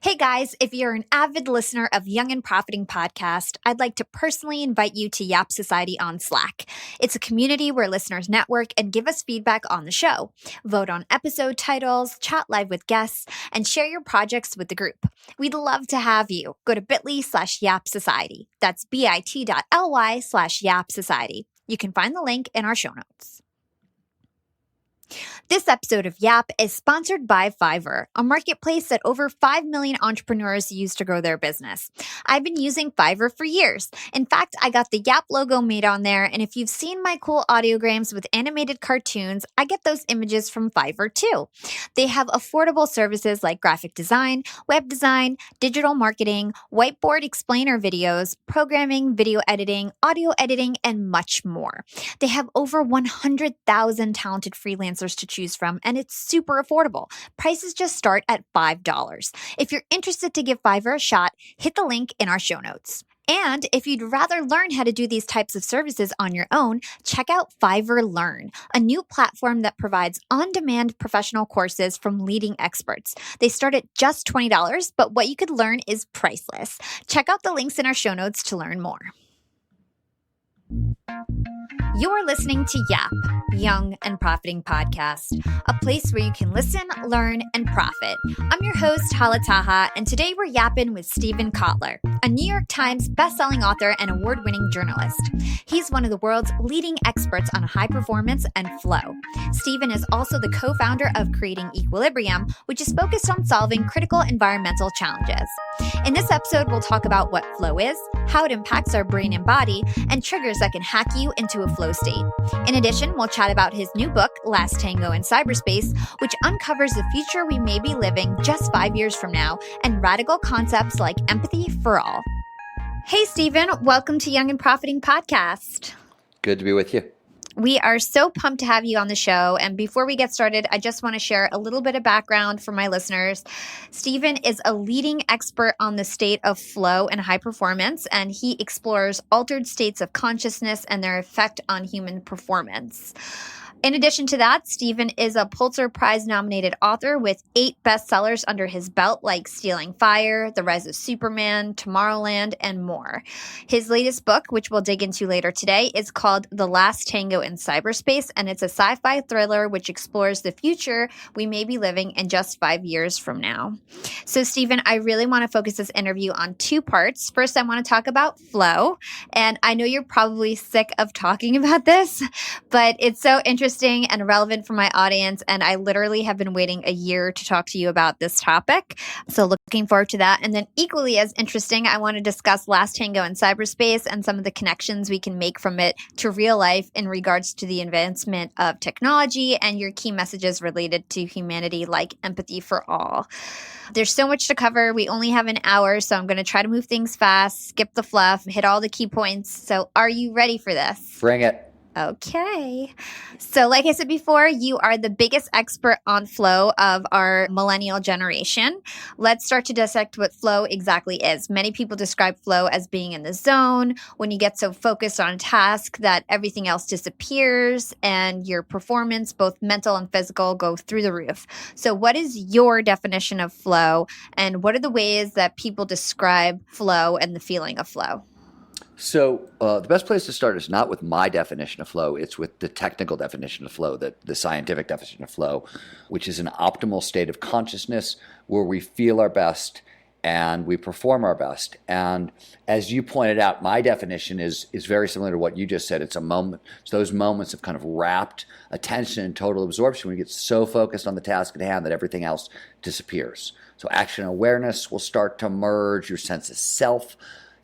Hey guys, if you're an avid listener of Young and Profiting Podcast, I'd like to personally invite you to Yap Society on Slack. It's a community where listeners network and give us feedback on the show, vote on episode titles, chat live with guests, and share your projects with the group. We'd love to have you. Go to bit.ly/Yap Society. That's bit.ly/Yap Society. You can find the link in our show notes. This episode of Yap is sponsored by Fiverr, a marketplace that over 5 million entrepreneurs use to grow their business. I've been using Fiverr for years. In fact, I got the Yap logo made on there, and if you've seen my cool audiograms with animated cartoons, I get those images from Fiverr too. They have affordable services like graphic design, web design, digital marketing, whiteboard explainer videos, programming, video editing, audio editing, and much more. They have over 100,000 talented freelancers to choose from, and it's super affordable. Prices just start at $5. If you're interested to give Fiverr a shot, hit the link in our show notes. And if you'd rather learn how to do these types of services on your own, check out Fiverr Learn, a new platform that provides on-demand professional courses from leading experts. They start at just $20, but what you could learn is priceless. Check out the links in our show notes to learn more. You're listening to Yap, Young and Profiting Podcast, a place where you can listen, learn, and profit. I'm your host, Hala Taha, and today we're yapping with Steven Kotler, a New York Times bestselling author and award-winning journalist. He's one of the world's leading experts on high performance and flow. Steven is also the co-founder of Creating Equilibrium, which is focused on solving critical environmental challenges. In this episode, we'll talk about what flow is, how it impacts our brain and body, and triggers that can hack you into a flow state. In addition, we'll chat about his new book, Last Tango in Cyberspace, which uncovers the future we may be living just 5 years from now, and radical concepts like empathy for all. Hey, Steven, welcome to Young and Profiting Podcast. Good to be with you. We are so pumped to have you on the show. And before we get started, I just want to share a little bit of background for my listeners. Steven is a leading expert on the state of flow and high performance, and he explores altered states of consciousness and their effect on human performance. In addition to that, Steven is a Pulitzer Prize-nominated author with 8 bestsellers under his belt, like Stealing Fire, The Rise of Superman, Tomorrowland, and more. His latest book, which we'll dig into later today, is called The Last Tango in Cyberspace, and it's a sci-fi thriller which explores the future we may be living in just 5 years from now. So, Steven, I really want to focus this interview on 2 parts. First, I want to talk about flow, and I know you're probably sick of talking about this, but it's so interesting and relevant for my audience, and I literally have been waiting a year to talk to you about this topic. So looking forward to that. And then equally as interesting, I want to discuss Last Tango in Cyberspace and some of the connections we can make from it to real life in regards to the advancement of technology and your key messages related to humanity, like empathy for all. There's so much to cover. We only have an hour, so I'm going to try to move things fast, skip the fluff, hit all the key points. So are you ready for this? Bring it. Okay. So like I said before, you are the biggest expert on flow of our millennial generation. Let's start to dissect what flow exactly is. Many people describe flow as being in the zone, when you get so focused on a task that everything else disappears and your performance, both mental and physical, go through the roof. So what is your definition of flow, and what are the ways that people describe flow and the feeling of flow? So the best place to start is not with my definition of flow. It's with the technical definition of flow, the scientific definition of flow, which is an optimal state of consciousness where we feel our best and we perform our best. And as you pointed out, my definition is very similar to what you just said. It's a moment. It's those moments of kind of rapt attention and total absorption when you get so focused on the task at hand that everything else disappears. So action awareness will start to merge, your sense of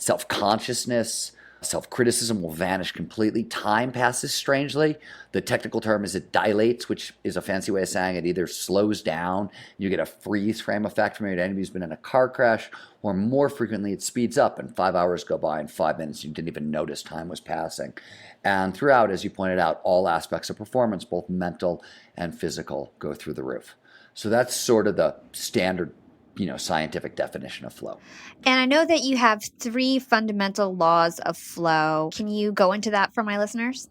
self-consciousness, self-criticism will vanish completely. Time passes strangely. The technical term is it dilates, which is a fancy way of saying it either slows down, you get a freeze frame effect from your enemy who's been in a car crash, or more frequently it speeds up and 5 hours go by in 5 minutes. You didn't even notice time was passing. And throughout, as you pointed out, all aspects of performance, both mental and physical, go through the roof. So that's sort of the standard scientific definition of flow. And I know that you have 3 fundamental laws of flow. Can you go into that for my listeners?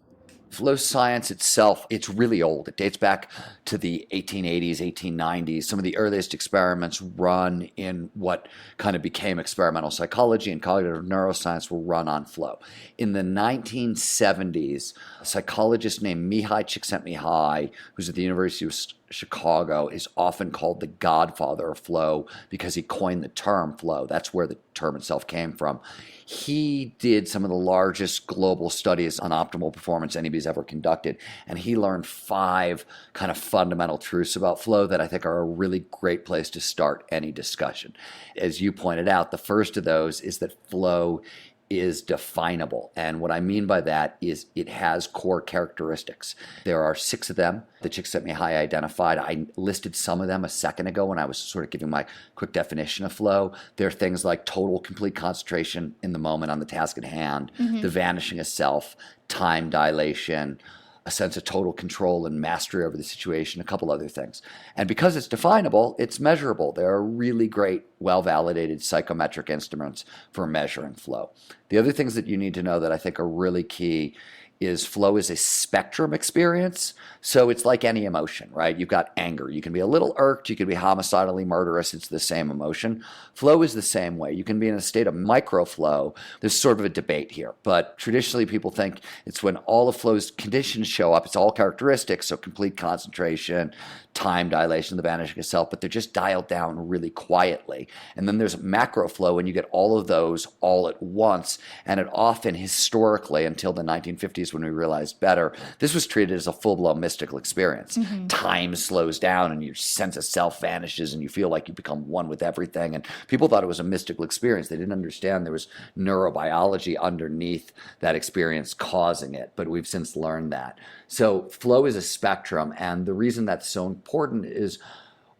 Flow science itself, it's really old. It dates back to the 1880s, 1890s. Some of the earliest experiments run in what kind of became experimental psychology and cognitive neuroscience were run on flow. In the 1970s, a psychologist named Mihai Csikszentmihalyi, who's at the University of Chicago, is often called the godfather of flow because he coined the term flow. That's where the term itself came from. He did some of the largest global studies on optimal performance anybody's ever conducted, and he learned 5 kind of fundamental truths about flow that I think are a really great place to start any discussion. As you pointed out, the first of those is that flow is definable. And what I mean by that is it has core characteristics. There are 6 of them that Csikszentmihalyi identified. I listed some of them a second ago when I was sort of giving my quick definition of flow. There are things like total, complete concentration in the moment on the task at hand, the vanishing of self, time dilation, a sense of total control and mastery over the situation, a couple other things. And because it's definable, it's measurable. There are really great, well-validated psychometric instruments for measuring flow. The other things that you need to know that I think are really key is flow is a spectrum experience. So it's like any emotion, right? You've got anger. You can be a little irked. You can be homicidally murderous. It's the same emotion. Flow is the same way. You can be in a state of microflow. There's sort of a debate here, but traditionally people think it's when all of flow's conditions show up. It's all characteristics, so complete concentration, time dilation, the vanishing of self, but they're just dialed down really quietly. And then there's macro flow, and you get all of those all at once. And it often, historically, until the 1950s when we realized better, this was treated as a full-blown mystical experience. Time slows down, and your sense of self vanishes, and you feel like you become one with everything. And people thought it was a mystical experience. They didn't understand there was neurobiology underneath that experience causing it, but we've since learned that. So flow is a spectrum, and the reason that's so important is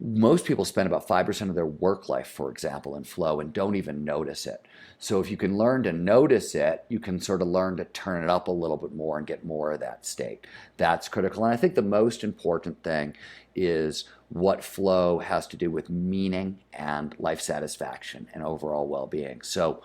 most people spend about 5% of their work life, for example, in flow and don't even notice it. So if you can learn to notice it, you can sort of learn to turn it up a little bit more and get more of that state. That's critical. And I think the most important thing is what flow has to do with meaning and life satisfaction and overall well-being. So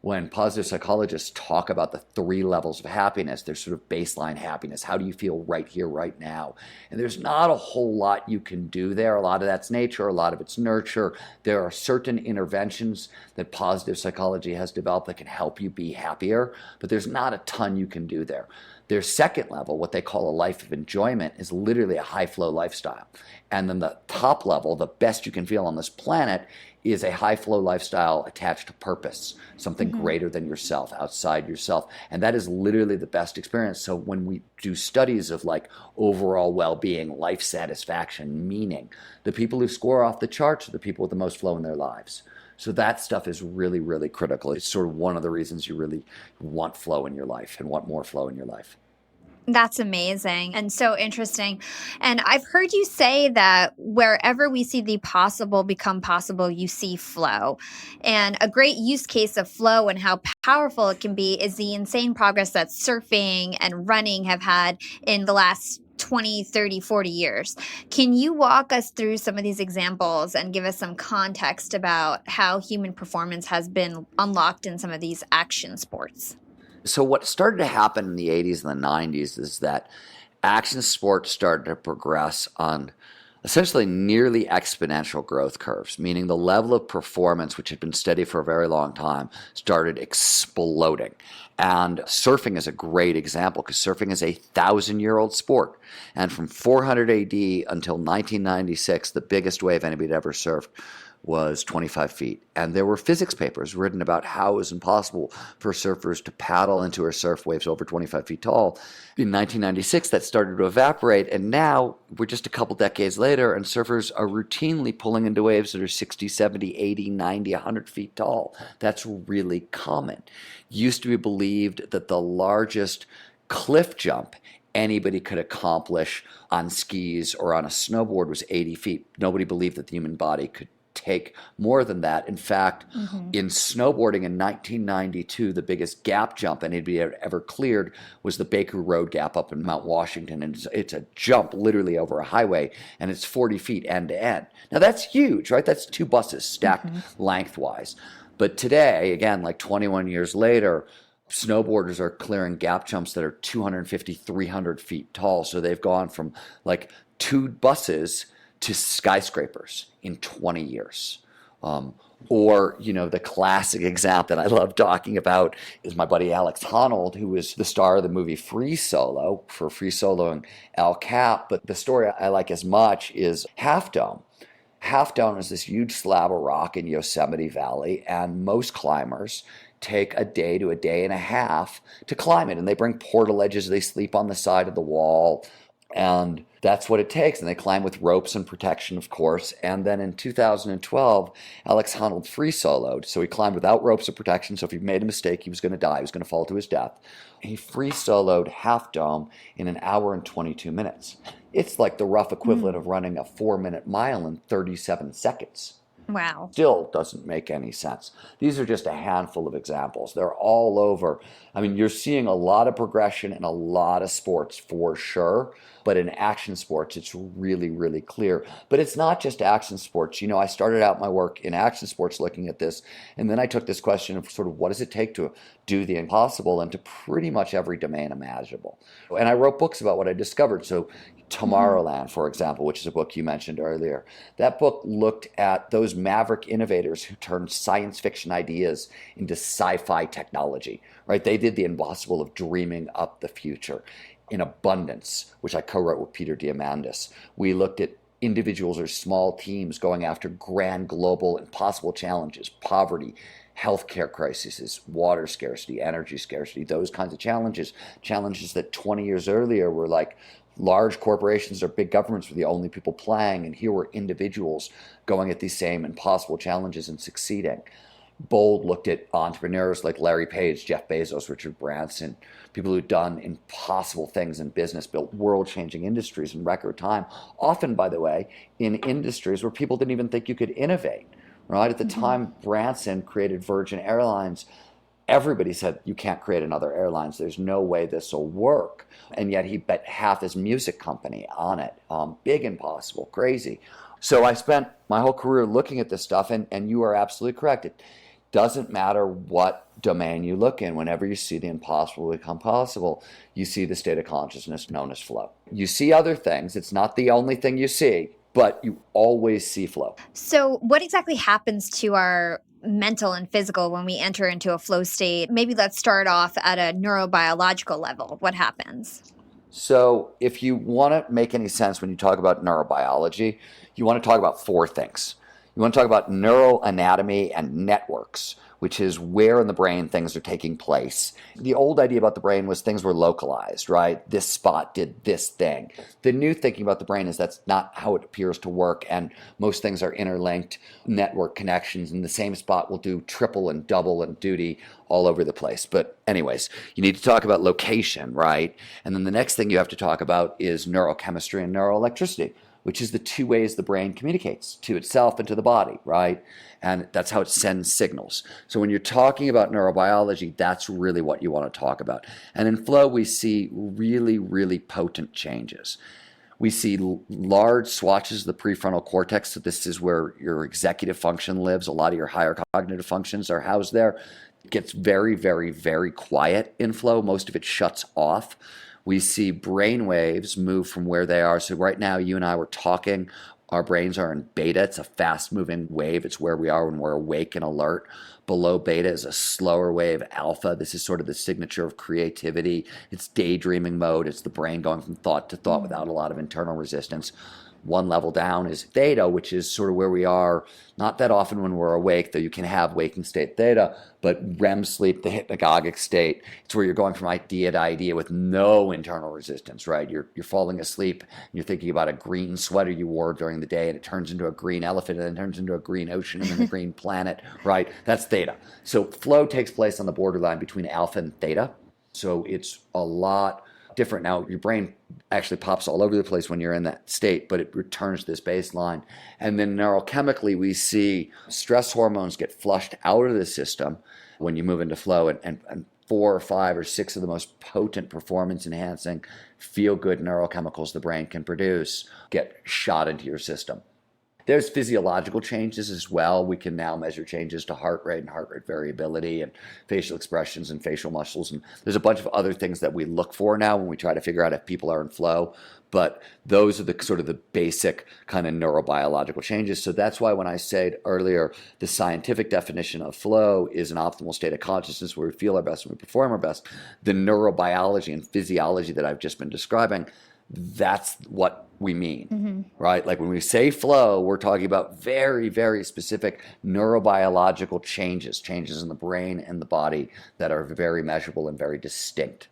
when positive psychologists talk about the 3 levels of happiness, there's sort of baseline happiness. How do you feel right here, right now? And there's not a whole lot you can do there. A lot of that's nature, a lot of it's nurture. There are certain interventions that positive psychology has developed that can help you be happier, but there's not a ton you can do there. Their second level, what they call a life of enjoyment, is literally a high flow lifestyle. And then the top level, the best you can feel on this planet, is a high flow lifestyle attached to purpose, something greater than yourself, outside yourself. And that is literally the best experience. So when we do studies of like overall well-being, life satisfaction, meaning, the people who score off the charts are the people with the most flow in their lives. So that stuff is really, really critical. It's sort of one of the reasons you really want flow in your life and want more flow in your life. That's amazing and so interesting. And I've heard you say that wherever we see the possible become possible, you see flow. And a great use case of flow and how powerful it can be is the insane progress that surfing and running have had in the last 20, 30, 40 years. Can you walk us through some of these examples and give us some context about how human performance has been unlocked in some of these action sports? So what started to happen in the 80s and the 90s is that action sports started to progress on essentially nearly exponential growth curves, meaning the level of performance, which had been steady for a very long time, started exploding. And surfing is a great example because surfing is a 1,000-year-old sport. And from 400 AD until 1996, the biggest wave anybody had ever surfed was 25 feet. And there were physics papers written about how it was impossible for surfers to paddle into or surf waves over 25 feet tall. In 1996, that started to evaporate. And now we're just a couple decades later, and surfers are routinely pulling into waves that are 60, 70, 80, 90, 100 feet tall. That's really common. Used to be believed that the largest cliff jump anybody could accomplish on skis or on a snowboard was 80 feet. Nobody believed that the human body could take more than that. In fact, in snowboarding in 1992, the biggest gap jump anybody had ever cleared was the Baker Road Gap up in Mount Washington. And it's a jump literally over a highway, and it's 40 feet end to end. Now that's huge, right? That's 2 buses stacked lengthwise. But today, again, like 21 years later, snowboarders are clearing gap jumps that are 250, 300 feet tall. So they've gone from like 2 buses to skyscrapers in 20 years. Or, the classic example that I love talking about is my buddy Alex Honnold, who was the star of the movie Free Solo for Free Soloing El Cap. But the story I like as much is Half Dome. Half Dome is this huge slab of rock in Yosemite Valley, and most climbers take a day to a day and a half to climb it. And they bring portal edges, they sleep on the side of the wall, and that's what it takes. And they climb with ropes and protection, of course. And then in 2012, Alex Honnold free soloed. So he climbed without ropes or protection. So if he made a mistake, he was going to die. He was going to fall to his death. He free soloed Half Dome in 1 hour and 22 minutes. It's like the rough equivalent of running a 4-minute mile in 37 seconds. Wow. Still doesn't make any sense. These are just a handful of examples. They're all over. I mean, you're seeing a lot of progression in a lot of sports for sure, but in action sports, it's really, really clear. But it's not just action sports. I started out my work in action sports looking at this, and then I took this question of sort of what does it take to do the impossible into pretty much every domain imaginable. And I wrote books about what I discovered. So Tomorrowland, for example, which is a book you mentioned earlier. That book looked at those maverick innovators who turned science fiction ideas into sci-fi technology, right? They did the impossible of dreaming up the future. In Abundance, which I co-wrote with Peter Diamandis, we looked at individuals or small teams going after grand global impossible challenges, poverty, healthcare crises, water scarcity, energy scarcity, those kinds of challenges that 20 years earlier were like large corporations or big governments were the only people playing, and here were individuals going at these same impossible challenges and succeeding. Bold looked at entrepreneurs like Larry Page, Jeff Bezos, Richard Branson, people who'd done impossible things in business, built world-changing industries in record time, often, by the way, in industries where people didn't even think you could innovate. Right? At the time Branson created Virgin Airlines, everybody said, you can't create another airlines. There's no way this will work. And yet he bet half his music company on it. Big impossible, crazy. So I spent my whole career looking at this stuff, and you are absolutely correct. It doesn't matter what domain you look in. Whenever you see the impossible become possible, you see the state of consciousness known as flow. You see other things. It's not the only thing you see, but you always see flow. So what exactly happens to our mental and physical when we enter into a flow state? Maybe let's start off at a neurobiological level. What happens? So if you want to make any sense when you talk about neurobiology, you want to talk about 4 things. You want to talk about neuroanatomy and networks, which is where in the brain things are taking place. The old idea about the brain was things were localized, right? This spot did this thing. The new thinking about the brain is that's not how it appears to work, and most things are interlinked network connections, and the same spot will do triple and double and duty all over the place. But anyways, you need to talk about location, right? And then the next thing you have to talk about is neurochemistry and neuroelectricity, which is the 2 ways the brain communicates to itself and to the body, right? And that's how it sends signals. So when you're talking about neurobiology, that's really what you want to talk about. And in flow, we see really, really potent changes. We see large swatches of the prefrontal cortex. So this is where your executive function lives. A lot of your higher cognitive functions are housed there. It gets very, very, very quiet in flow. Most of it shuts off. We see brain waves move from where they are. So right now, you and I were talking. Our brains are in beta. It's a fast-moving wave. It's where we are when we're awake and alert. Below beta is a slower wave, alpha. This is sort of the signature of creativity. It's daydreaming mode. It's the brain going from thought to thought without a lot of internal resistance. One level down is theta, which is sort of where we are, not that often when we're awake, though you can have waking state theta, but REM sleep, the hypnagogic state, it's where you're going from idea to idea with no internal resistance, right? You're falling asleep, and you're thinking about a green sweater you wore during the day, and it turns into a green elephant, and then turns into a green ocean, and then a green planet, right? That's theta. So flow takes place on the borderline between alpha and theta. So it's a lot different. Now, your brain actually pops all over the place when you're in that state, but it returns to this baseline. And then neurochemically, we see stress hormones get flushed out of the system when you move into flow, and 4 or 5 or 6 of the most potent performance-enhancing, feel-good neurochemicals the brain can produce get shot into your system. There's physiological changes as well. We can now measure changes to heart rate and heart rate variability and facial expressions and facial muscles. And there's a bunch of other things that we look for now when we try to figure out if people are in flow. But those are the sort of the basic kind of neurobiological changes. So that's why when I said earlier, the scientific definition of flow is an optimal state of consciousness where we feel our best and we perform our best. The neurobiology and physiology that I've just been describing, that's what we mean, right? Like when we say flow, we're talking about very, very specific neurobiological changes in the brain and the body that are very measurable and very distinct.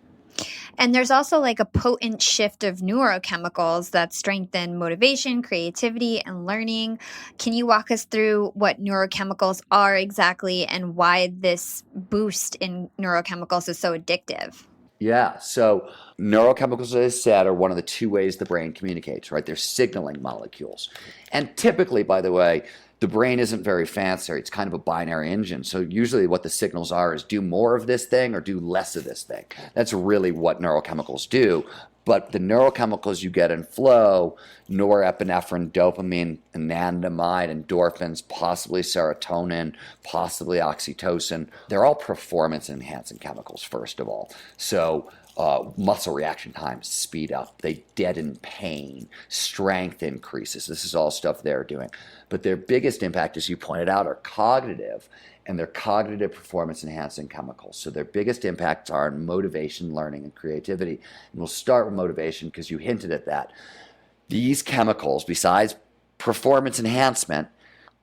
And there's also like a potent shift of neurochemicals that strengthen motivation, creativity, and learning. Can you walk us through what neurochemicals are exactly and why this boost in neurochemicals is so addictive? Yeah, so neurochemicals, as I said, are one of the two ways the brain communicates, right? They're signaling molecules. And typically, by the way, the brain isn't very fancy. It's kind of a binary engine. So usually what the signals are is do more of this thing or do less of this thing. That's really what neurochemicals do. But the neurochemicals you get in flow, norepinephrine, dopamine, anandamide, endorphins, possibly serotonin, possibly oxytocin, they're all performance-enhancing chemicals, first of all. So muscle reaction times speed up. They deaden pain. Strength increases. This is all stuff they're doing. But their biggest impact, as you pointed out, are cognitive, and they're cognitive performance-enhancing chemicals. So their biggest impacts are on motivation, learning, and creativity. And we'll start with motivation because you hinted at that. These chemicals, besides performance enhancement,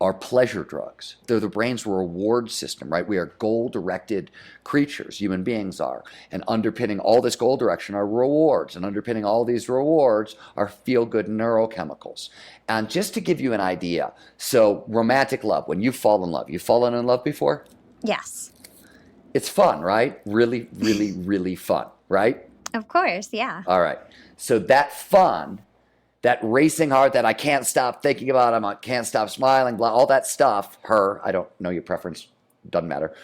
are pleasure drugs. They're the brain's reward system, right? We are goal-directed creatures, human beings are. And underpinning all this goal direction are rewards. And underpinning all these rewards are feel-good neurochemicals. And just to give you an idea, so romantic love, when you fall in love, you've fallen in love before? Yes. It's fun, right? Really, really, really fun, right? Of course, yeah. All right. So that fun, that racing heart that I can't stop thinking about, I can't stop smiling, blah, all that stuff, her, I don't know your preference, doesn't matter.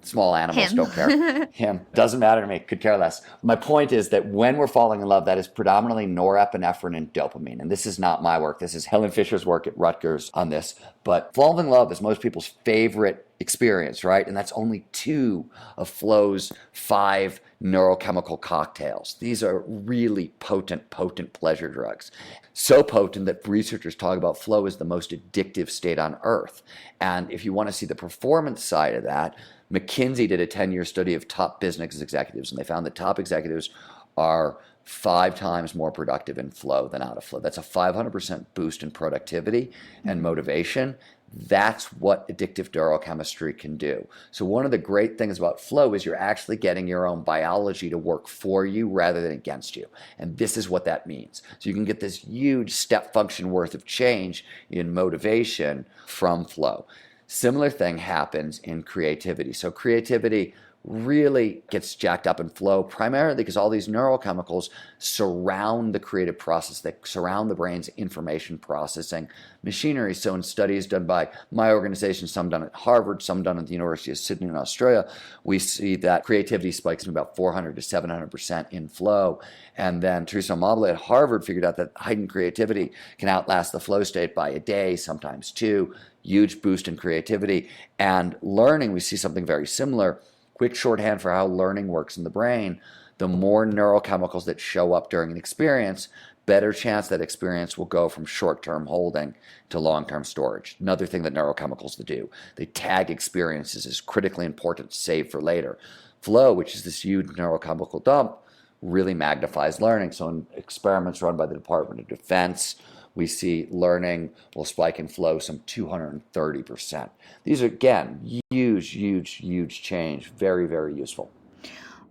Small animals don't care. Him, doesn't matter to me, could care less. My point is that when we're falling in love, that is predominantly norepinephrine and dopamine. And this is not my work. This is Helen Fisher's work at Rutgers on this. But falling in love is most people's favorite experience, right? And that's only 2 of flow's 5 neurochemical cocktails. These are really potent pleasure drugs. So potent that researchers talk about flow as the most addictive state on earth. And if you want to see the performance side of that, McKinsey did a 10-year study of top business executives, and they found that top executives are 5 times more productive in flow than out of flow. That's a 500% boost in productivity and motivation. That's what addictive neurochemistry can do. So one of the great things about flow is you're actually getting your own biology to work for you rather than against you. And this is what that means. So you can get this huge step function worth of change in motivation from flow. Similar thing happens in creativity. So creativity really gets jacked up in flow, primarily because all these neurochemicals surround the creative process, that surround the brain's information processing machinery. So in studies done by my organization, some done at Harvard, some done at the University of Sydney in Australia, we see that creativity spikes from about 400 to 700% in flow. And then Teresa Amabile at Harvard figured out that heightened creativity can outlast the flow state by a day, sometimes 2. Huge boost in creativity. And learning, we see something very similar. Quick shorthand for how learning works in the brain: the more neurochemicals that show up during an experience, better chance that experience will go from short-term holding to long-term storage. Another thing that neurochemicals do, they tag experiences as critically important to save for later. Flow, which is this huge neurochemical dump, really magnifies learning. So in experiments run by the Department of Defense, we see learning will spike in flow some 230%. These are, again, huge change. Very, very useful.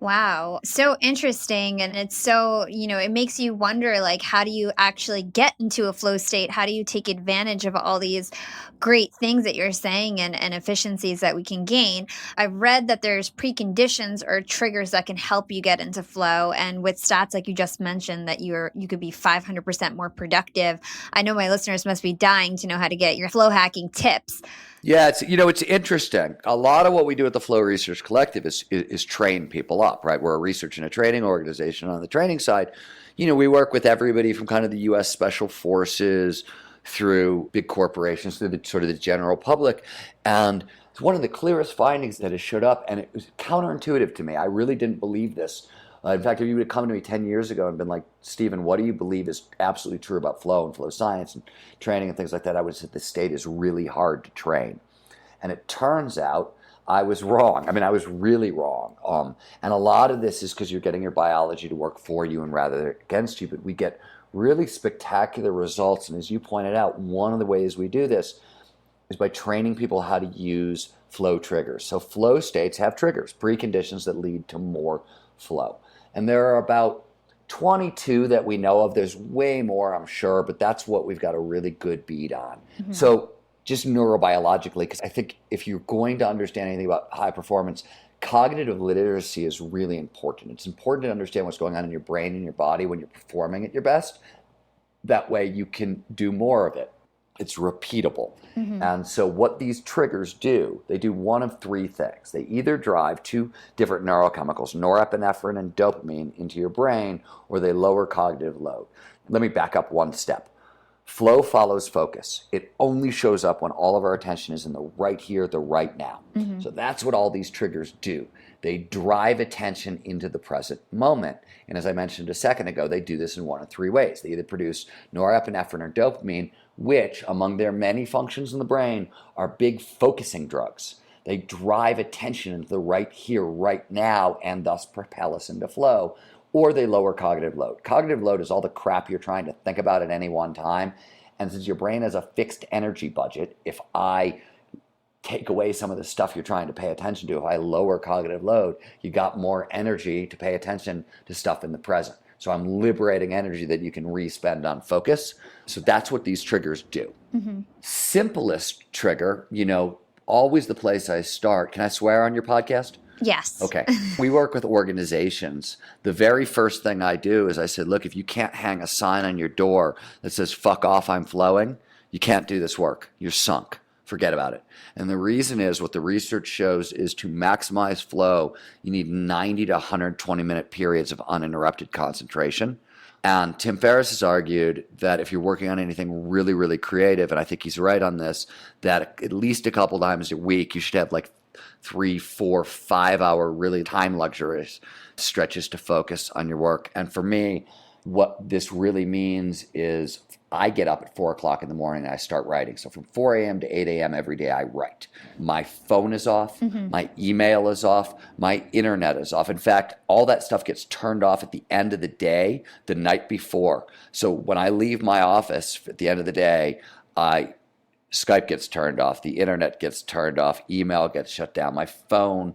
Wow. So interesting. And it's so, it makes you wonder, like, how do you actually get into a flow state? How do you take advantage of all these great things that you're saying and efficiencies that we can gain? I've read that there's preconditions or triggers that can help you get into flow. And with stats like you just mentioned, that you could be 500% more productive. I know my listeners must be dying to know how to get your flow hacking tips. Yeah, it's interesting. A lot of what we do at the Flow Research Collective is train people up, right? We're a research and a training organization. On the training side, we work with everybody from kind of the U.S. Special Forces through big corporations, through the sort of the general public. And it's one of the clearest findings that has showed up, and it was counterintuitive to me. I really didn't believe this. In fact, if you would have come to me 10 years ago and been like, Steven, what do you believe is absolutely true about flow and flow science and training and things like that, I would have said the state is really hard to train. And it turns out I was wrong. I mean, I was really wrong. And a lot of this is because you're getting your biology to work for you and rather than against you, but we get really spectacular results. And as you pointed out, one of the ways we do this is by training people how to use flow triggers. So flow states have triggers, preconditions that lead to more flow. And there are about 22 that we know of. There's way more, I'm sure, but that's what we've got a really good bead on. Mm-hmm. So just neurobiologically, because I think if you're going to understand anything about high performance, cognitive literacy is really important. It's important to understand what's going on in your brain and your body when you're performing at your best. That way you can do more of it. It's repeatable. Mm-hmm. And so what these triggers do, they do one of three things. They either drive two different neurochemicals, norepinephrine and dopamine, into your brain, or they lower cognitive load. Let me back up one step. Flow follows focus. It only shows up when all of our attention is in the right here, the right now. Mm-hmm. So that's what all these triggers do. They drive attention into the present moment. And as I mentioned a second ago, they do this in one of three ways. They either produce norepinephrine or dopamine, which, among their many functions in the brain, are big focusing drugs. They drive attention into the right here, right now, and thus propel us into flow. Or they lower cognitive load. Cognitive load is all the crap you're trying to think about at any one time. And since your brain has a fixed energy budget, if I take away some of the stuff you're trying to pay attention to, if I lower cognitive load, you got more energy to pay attention to stuff in the present. So I'm liberating energy that you can re-spend on focus. So that's what these triggers do. Mm-hmm. Simplest trigger, always the place I start. Can I swear on your podcast? Yes. Okay. We work with organizations. The very first thing I do is I said, look, if you can't hang a sign on your door that says, fuck off, I'm flowing, you can't do this work. You're sunk. Forget about it. And the reason is what the research shows is to maximize flow, you need 90 to 120 minute periods of uninterrupted concentration. And Tim Ferriss has argued that if you're working on anything really, really creative, and I think he's right on this, that at least a couple times a week, you should have like 3, 4, 5 hour really time luxurious stretches to focus on your work. And for me, what this really means is I get up at 4 o'clock in the morning and I start writing. So from 4 a.m. to 8 a.m. every day, I write. My phone is off. Mm-hmm. My email is off. My internet is off. In fact, all that stuff gets turned off at the end of the day, the night before. So when I leave my office at the end of the day, Skype gets turned off. The internet gets turned off. Email gets shut down. My phone,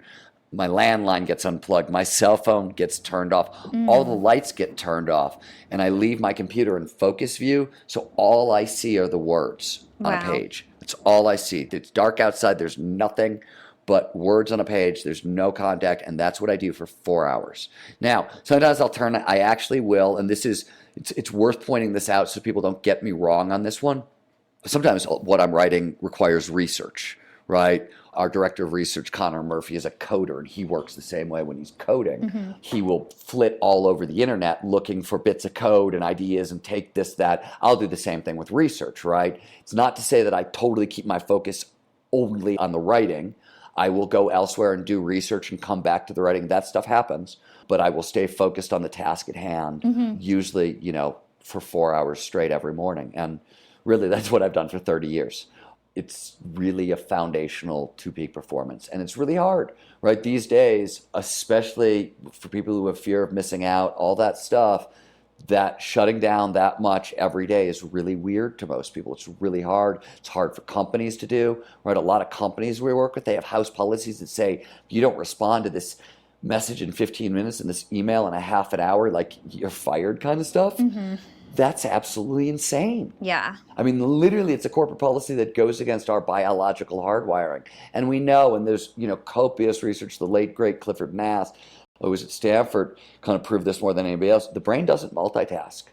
my landline gets unplugged. My cell phone gets turned off. All the lights get turned off. And I leave my computer in focus view, so all I see are the words on a page. That's all I see. It's dark outside. There's nothing but words on a page. There's no contact, and that's what I do for 4 hours. Now, sometimes I actually will, and it's worth pointing this out so people don't get me wrong on this one. Sometimes what I'm writing requires research, right? Our director of research, Connor Murphy, is a coder, and he works the same way when he's coding. Mm-hmm. He will flit all over the internet looking for bits of code and ideas and take this, that. I'll do the same thing with research, right? It's not to say that I totally keep my focus only on the writing. I will go elsewhere and do research and come back to the writing. That stuff happens, but I will stay focused on the task at hand, usually, for 4 hours straight every morning. And really, that's what I've done for 30 years. It's really a foundational to peak performance. And it's really hard, right? These days, especially for people who have fear of missing out, all that stuff, that shutting down that much every day is really weird to most people. It's really hard. It's hard for companies to do, right? A lot of companies we work with, they have house policies that say, if you don't respond to this message in 15 minutes and this email in a half an hour, like you're fired kind of stuff. Mm-hmm. That's absolutely insane. Yeah. I mean, literally, it's a corporate policy that goes against our biological hardwiring. And we know, and there's, copious research, the late, great Clifford Nass, who was at Stanford, kind of proved this more than anybody else. The brain doesn't multitask.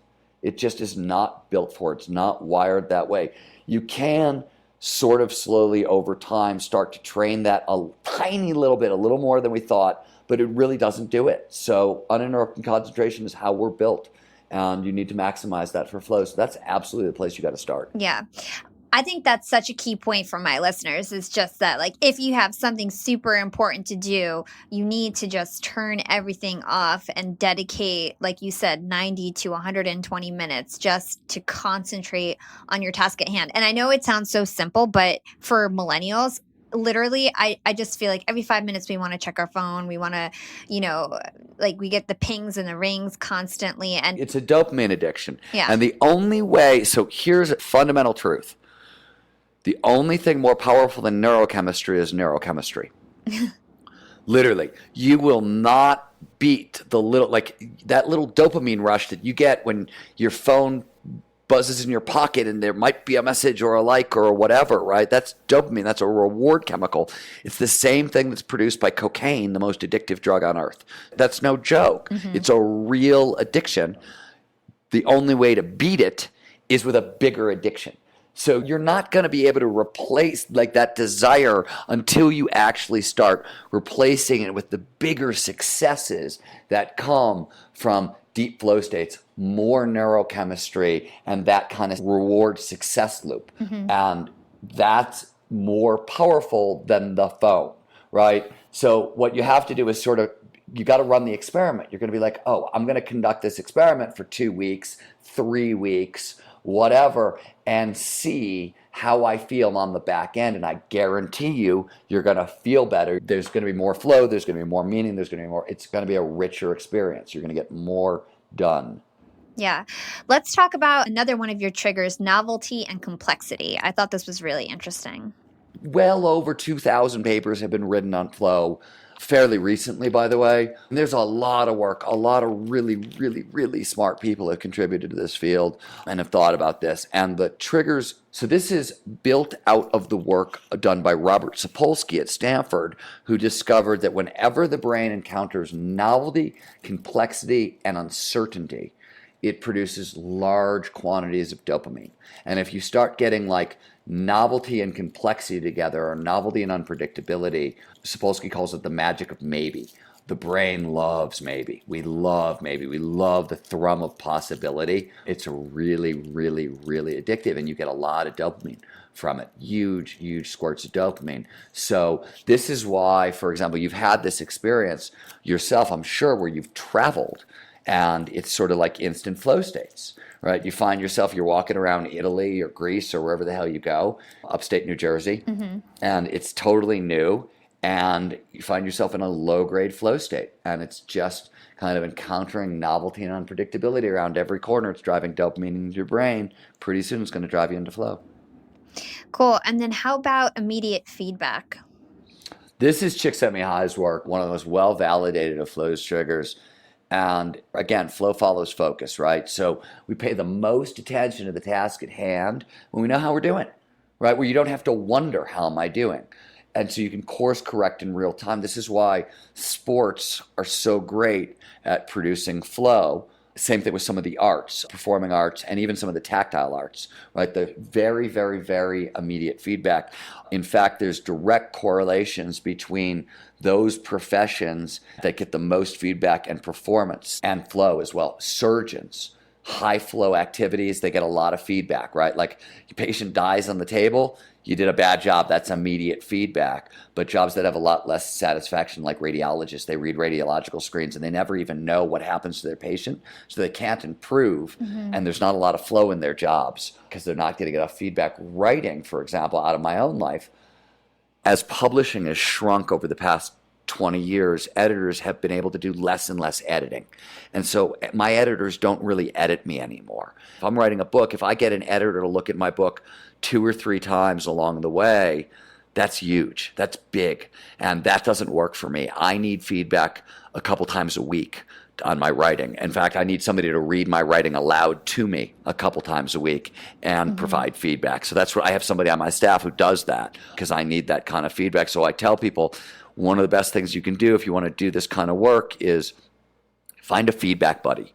It just is not built for it. It's not wired that way. You can sort of slowly over time start to train that a tiny little bit, a little more than we thought, but it really doesn't do it. So uninterrupted concentration is how we're built. and you need to maximize that for flow. So that's absolutely the place you got to start. Yeah. I think that's such a key point for my listeners. It's just that, like, if you have something super important to do, you need to just turn everything off and dedicate, like you said, 90 to 120 minutes just to concentrate on your task at hand. And I know it sounds so simple, but for millennials, literally, I just feel like every 5 minutes we want to check our phone. We want to, like we get the pings and the rings constantly. And it's a dopamine addiction. Yeah. And the only way, so here's a fundamental truth. The only thing more powerful than neurochemistry is neurochemistry. Literally, you will not beat the little, like that little dopamine rush that you get when your phone buzzes in your pocket and there might be a message or a like or whatever, right? That's dopamine. That's a reward chemical. It's the same thing that's produced by cocaine, the most addictive drug on earth. That's no joke. Mm-hmm. It's a real addiction. The only way to beat it is with a bigger addiction. So you're not going to be able to replace like that desire until you actually start replacing it with the bigger successes that come from deep flow states, more neurochemistry, and that kind of reward success loop. Mm-hmm. And that's more powerful than the phone, right? So what you have to do is you got to run the experiment. You're going to be like, oh, I'm going to conduct this experiment for 2 weeks, 3 weeks, whatever, and see how I feel on the back end. And I guarantee you're going to feel better. There's going to be more flow. There's going to be more meaning. It's going to be a richer experience. You're going to get more done. Yeah. Let's talk about another one of your triggers, novelty and complexity. I thought this was really interesting. Well over 2,000 papers have been written on flow fairly recently, by the way. And there's a lot of work. A lot of really, really, really smart people have contributed to this field and have thought about this. And the triggers, so this is built out of the work done by Robert Sapolsky at Stanford, who discovered that whenever the brain encounters novelty, complexity, and uncertainty, it produces large quantities of dopamine. And if you start getting like novelty and complexity together, or novelty and unpredictability, Sapolsky calls it the magic of maybe. The brain loves maybe. We love maybe. We love the thrum of possibility. It's really, really, really addictive, and you get a lot of dopamine from it. Huge, huge squirts of dopamine. So this is why, for example, you've had this experience yourself, I'm sure, where you've traveled, and it's sort of like instant flow states, right? You find yourself, you're walking around Italy or Greece or wherever the hell you go, upstate New Jersey, mm-hmm. and it's totally new, and you find yourself in a low-grade flow state, and it's just kind of encountering novelty and unpredictability around every corner. It's driving dopamine into your brain. Pretty soon it's going to drive you into flow. Cool. And then how about immediate feedback? This is Csikszentmihalyi's work, one of the most well-validated of flow's triggers. And again, flow follows focus, right? So we pay the most attention to the task at hand when we know how we're doing, right? Where you don't have to wonder, how am I doing? And so you can course correct in real time. This is why sports are so great at producing flow. Same thing with some of the arts, performing arts, and even some of the tactile arts, right? The very, very, very immediate feedback. In fact, there's direct correlations between those professions that get the most feedback and performance and flow as well. Surgeons, high flow activities, they get a lot of feedback, right? Like your patient dies on the table, you did a bad job, that's immediate feedback. But jobs that have a lot less satisfaction, like radiologists, they read radiological screens and they never even know what happens to their patient, so they can't improve. Mm-hmm. And there's not a lot of flow in their jobs because they're not getting enough feedback. Writing, for example, out of my own life, as publishing has shrunk over the past 20 years, editors have been able to do less and less editing. And so my editors don't really edit me anymore. If I'm writing a book, if I get an editor to look at my book 2 or 3 times along the way, that's huge. That's big. And that doesn't work for me. I need feedback a couple times a week on my writing. In fact, I need somebody to read my writing aloud to me a couple times a week and provide feedback. So that's what I have somebody on my staff who does that because I need that kind of feedback. So I tell people one of the best things you can do if you want to do this kind of work is find a feedback buddy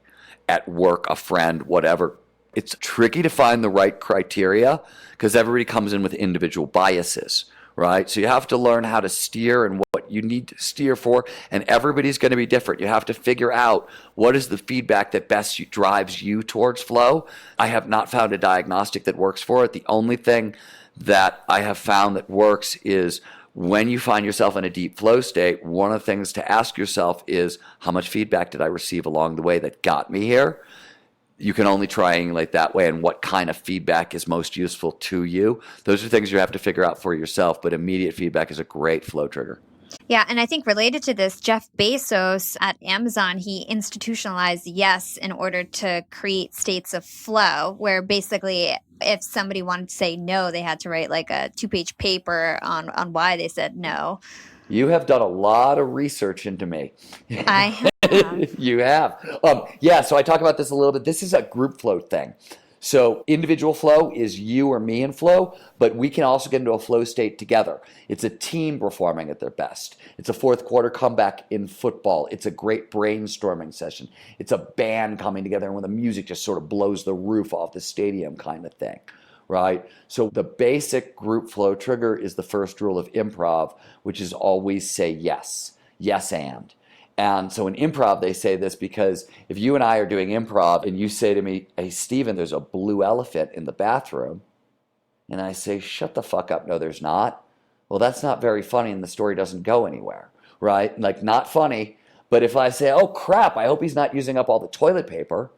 at work, a friend, whatever. It's tricky to find the right criteria because everybody comes in with individual biases, right? So you have to learn how to steer and what you need to steer for, and everybody's going to be different. You have to figure out what is the feedback that best drives you towards flow. I have not found a diagnostic that works for it. The only thing that I have found that works is when you find yourself in a deep flow state, one of the things to ask yourself is, how much feedback did I receive along the way that got me here? You can only triangulate that way, and what kind of feedback is most useful to you. Those are things you have to figure out for yourself, but immediate feedback is a great flow trigger. Yeah, and I think related to this, Jeff Bezos at Amazon, he institutionalized yes in order to create states of flow, where basically if somebody wanted to say no, they had to write like a 2-page paper on why they said no. You have done a lot of research into me. I have. You have. Yeah, so I talk about this a little bit. This is a group flow thing. So individual flow is you or me in flow, but we can also get into a flow state together. It's a team performing at their best. It's a fourth quarter comeback in football. It's a great brainstorming session. It's a band coming together and when the music just sort of blows the roof off the stadium kind of thing, right? So the basic group flow trigger is the first rule of improv, which is always say yes. Yes and. And so in improv, they say this because if you and I are doing improv and you say to me, hey, Steven, there's a blue elephant in the bathroom. And I say, shut the fuck up. No, there's not. Well, that's not very funny and the story doesn't go anywhere, right? Like, not funny. But if I say, oh, crap, I hope he's not using up all the toilet paper.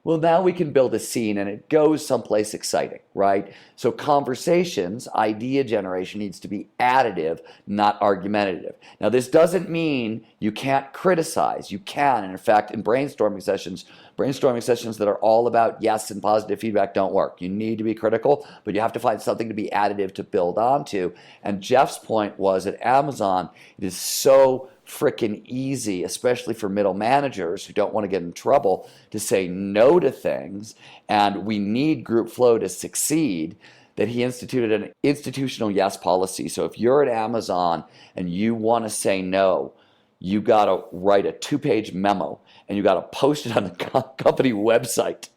Well, now we can build a scene and it goes someplace exciting, right? So conversations, idea generation needs to be additive, not argumentative. Now, this doesn't mean you can't criticize. You can. And in fact, in brainstorming sessions that are all about yes and positive feedback don't work. You need to be critical, but you have to find something to be additive to build onto. And Jeff's point was at Amazon, it is so freaking easy, especially for middle managers who don't want to get in trouble, to say no to things, and we need group flow to succeed, that he instituted an institutional yes policy. So if you're at Amazon and you want to say no, you got to write a 2-page memo and you got to post it on the company website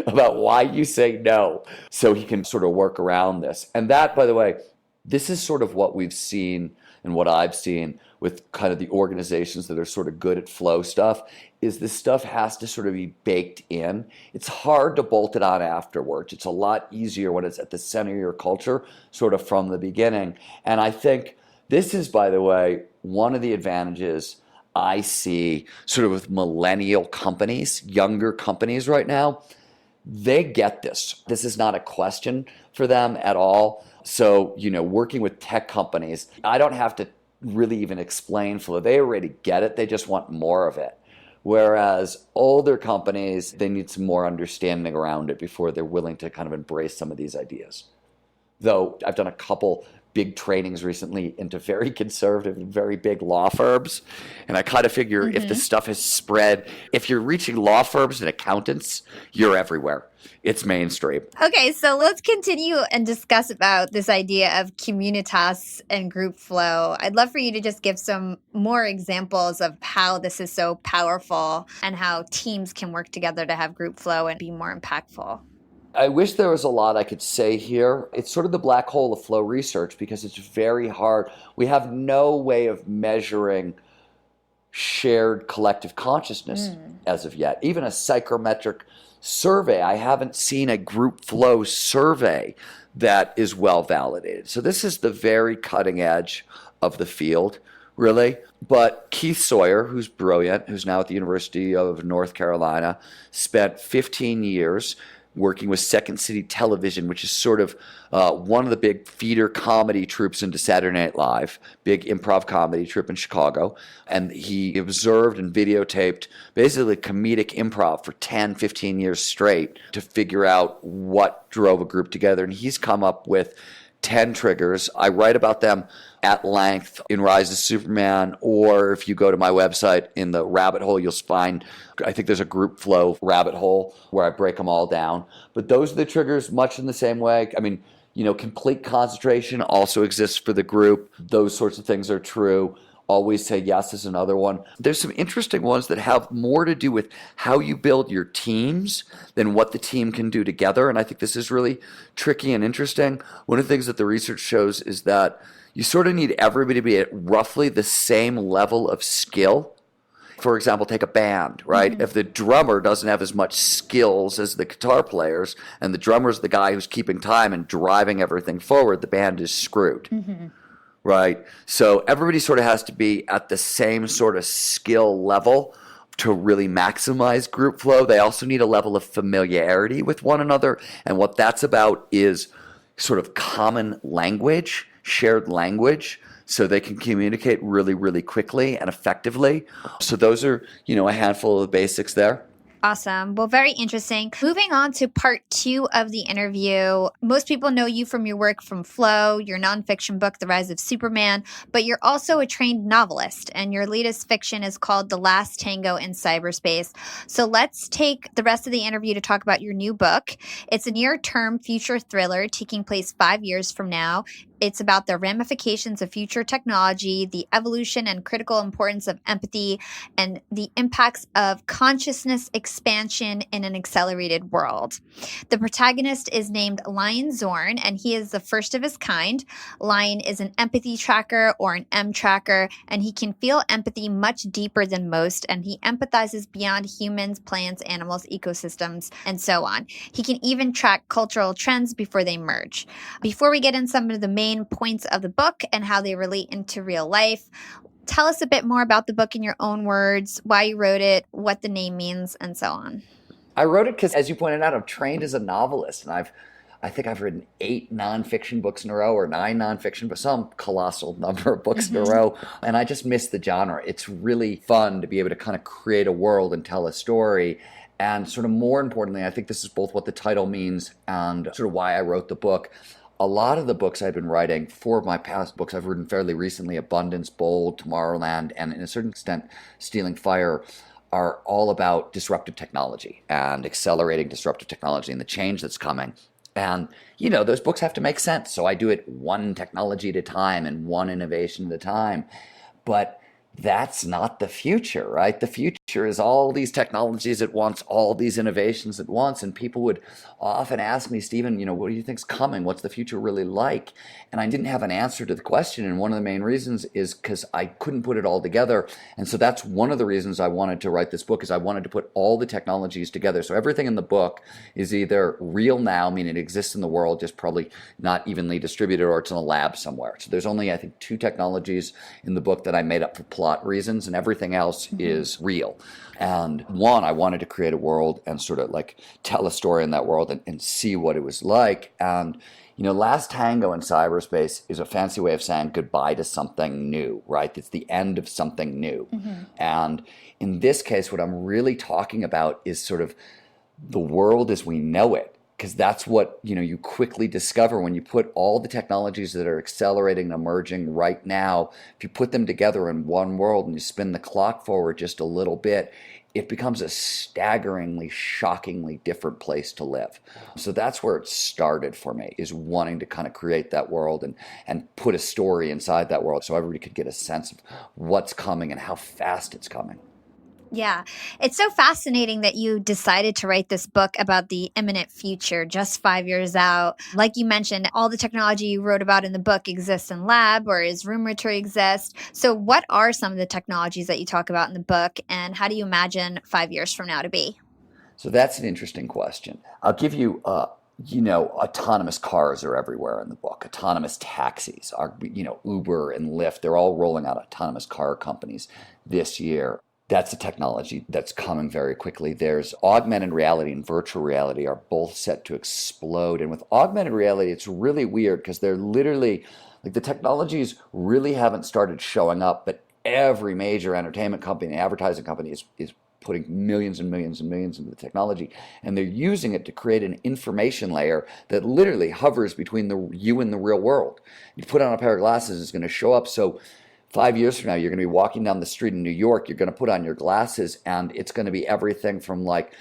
about why you say no, so he can sort of work around this. And that, by the way, this is sort of what we've seen and what I've seen with kind of the organizations that are sort of good at flow stuff, is this stuff has to sort of be baked in. It's hard to bolt it on afterwards. It's a lot easier when it's at the center of your culture, sort of from the beginning. And I think this is, by the way, one of the advantages I see sort of with millennial companies, younger companies right now. They get this. This is not a question for them at all. So, working with tech companies, I don't have to really even explain flow. They already get it. They just want more of it. Whereas older companies, they need some more understanding around it before they're willing to kind of embrace some of these ideas. Though I've done a couple big trainings recently into very conservative and very big law firms. And I kind of figure if this stuff has spread, if you're reaching law firms and accountants, you're everywhere. It's mainstream. Okay, so let's continue and discuss about this idea of communitas and group flow. I'd love for you to just give some more examples of how this is so powerful and how teams can work together to have group flow and be more impactful. I wish there was a lot I could say here. It's sort of the black hole of flow research because it's very hard. We have no way of measuring shared collective consciousness as of yet. Even a psychometric survey, I haven't seen a group flow survey that is well validated. So this is the very cutting edge of the field, really. But Keith Sawyer, who's brilliant, who's now at the University of North Carolina, spent 15 years working with Second City Television, which is sort of one of the big feeder comedy troupes into Saturday Night Live, big improv comedy troupe in Chicago. And he observed and videotaped basically comedic improv for 10, 15 years straight to figure out what drove a group together. And he's come up with 10 triggers. I write about them at length in Rise of Superman, or if you go to my website in the rabbit hole, you'll find, I think there's a group flow rabbit hole where I break them all down. But those are the triggers much in the same way. I mean, complete concentration also exists for the group. Those sorts of things are true. Always say yes is another one. There's some interesting ones that have more to do with how you build your teams than what the team can do together. And I think this is really tricky and interesting. One of the things that the research shows is that, you sort of need everybody to be at roughly the same level of skill. For example, take a band, right? Mm-hmm. If the drummer doesn't have as much skills as the guitar players, and the drummer's the guy who's keeping time and driving everything forward, the band is screwed, Mm-hmm. right? So everybody sort of has to be at the same sort of skill level to really maximize group flow. They also need a level of familiarity with one another, and what that's about is sort of common language, shared language, so they can communicate really, really quickly and effectively. So those are, a handful of the basics there. Awesome. Well, very interesting. Moving on to part 2 of the interview. Most people know you from your work from Flow, your nonfiction book, The Rise of Superman, but you're also a trained novelist, and your latest fiction is called The Last Tango in Cyberspace. So let's take the rest of the interview to talk about your new book. It's a near-term future thriller taking place 5 years from now. It's about the ramifications of future technology, the evolution and critical importance of empathy, and the impacts of consciousness expansion in an accelerated world. The protagonist is named Lion Zorn, and he is the first of his kind. Lion is an empathy tracker, or an M tracker, and he can feel empathy much deeper than most, and he empathizes beyond humans, plants, animals, ecosystems, and so on. He can even track cultural trends before they merge. Before we get in some of the main points of the book and how they relate into real life, tell us a bit more about the book in your own words, why you wrote it, what the name means, and so on. I wrote it because, as you pointed out, I'm trained as a novelist, and I think I've written 8 nonfiction books in a row, or 9 nonfiction, but some colossal number of books in a row, and I just miss the genre. It's really fun to be able to kind of create a world and tell a story. And sort of more importantly, I think this is both what the title means and sort of why I wrote the book. A lot of the books I've been writing, 4 of my past books I've written fairly recently, Abundance, Bold, Tomorrowland, and in a certain extent, Stealing Fire, are all about disruptive technology and accelerating disruptive technology and the change that's coming. And, those books have to make sense. So I do it one technology at a time and one innovation at a time. But that's not the future, right? The future is all these technologies at once, all these innovations at once. And people would often ask me, Steven, what do you think's coming? What's the future really like? And I didn't have an answer to the question. And one of the main reasons is because I couldn't put it all together. And so that's one of the reasons I wanted to write this book, is I wanted to put all the technologies together. So everything in the book is either real now, meaning it exists in the world, just probably not evenly distributed, or it's in a lab somewhere. So there's only, I think, 2 technologies in the book that I made up for plot reasons, and everything else is real. And one, I wanted to create a world and sort of like tell a story in that world and see what it was like. And Last Tango in Cyberspace is a fancy way of saying goodbye to something new, right? It's the end of something new. And in this case, what I'm really talking about is sort of the world as we know it. Because that's what you quickly discover when you put all the technologies that are accelerating and emerging right now. If you put them together in one world and you spin the clock forward just a little bit, it becomes a staggeringly, shockingly different place to live. So that's where it started for me, is wanting to kind of create that world and put a story inside that world so everybody could get a sense of what's coming and how fast it's coming. Yeah, it's so fascinating that you decided to write this book about the imminent future, just 5 years out. Like you mentioned, all the technology you wrote about in the book exists in lab or is rumored to exist. So what are some of the technologies that you talk about in the book, and how do you imagine 5 years from now to be? So that's an interesting question. I'll give you autonomous cars are everywhere in the book. Autonomous taxis are, Uber and Lyft, they're all rolling out autonomous car companies this year. That's a technology that's coming very quickly. There's augmented reality and virtual reality are both set to explode. And with augmented reality, it's really weird because they're literally, like, the technologies really haven't started showing up, but every major entertainment company and advertising company is putting millions and millions and millions into the technology. And they're using it to create an information layer that literally hovers between you and the real world. You put on a pair of glasses, it's going to show up. So 5 years from now, you're going to be walking down the street in New York, you're going to put on your glasses, and it's going to be everything from, like,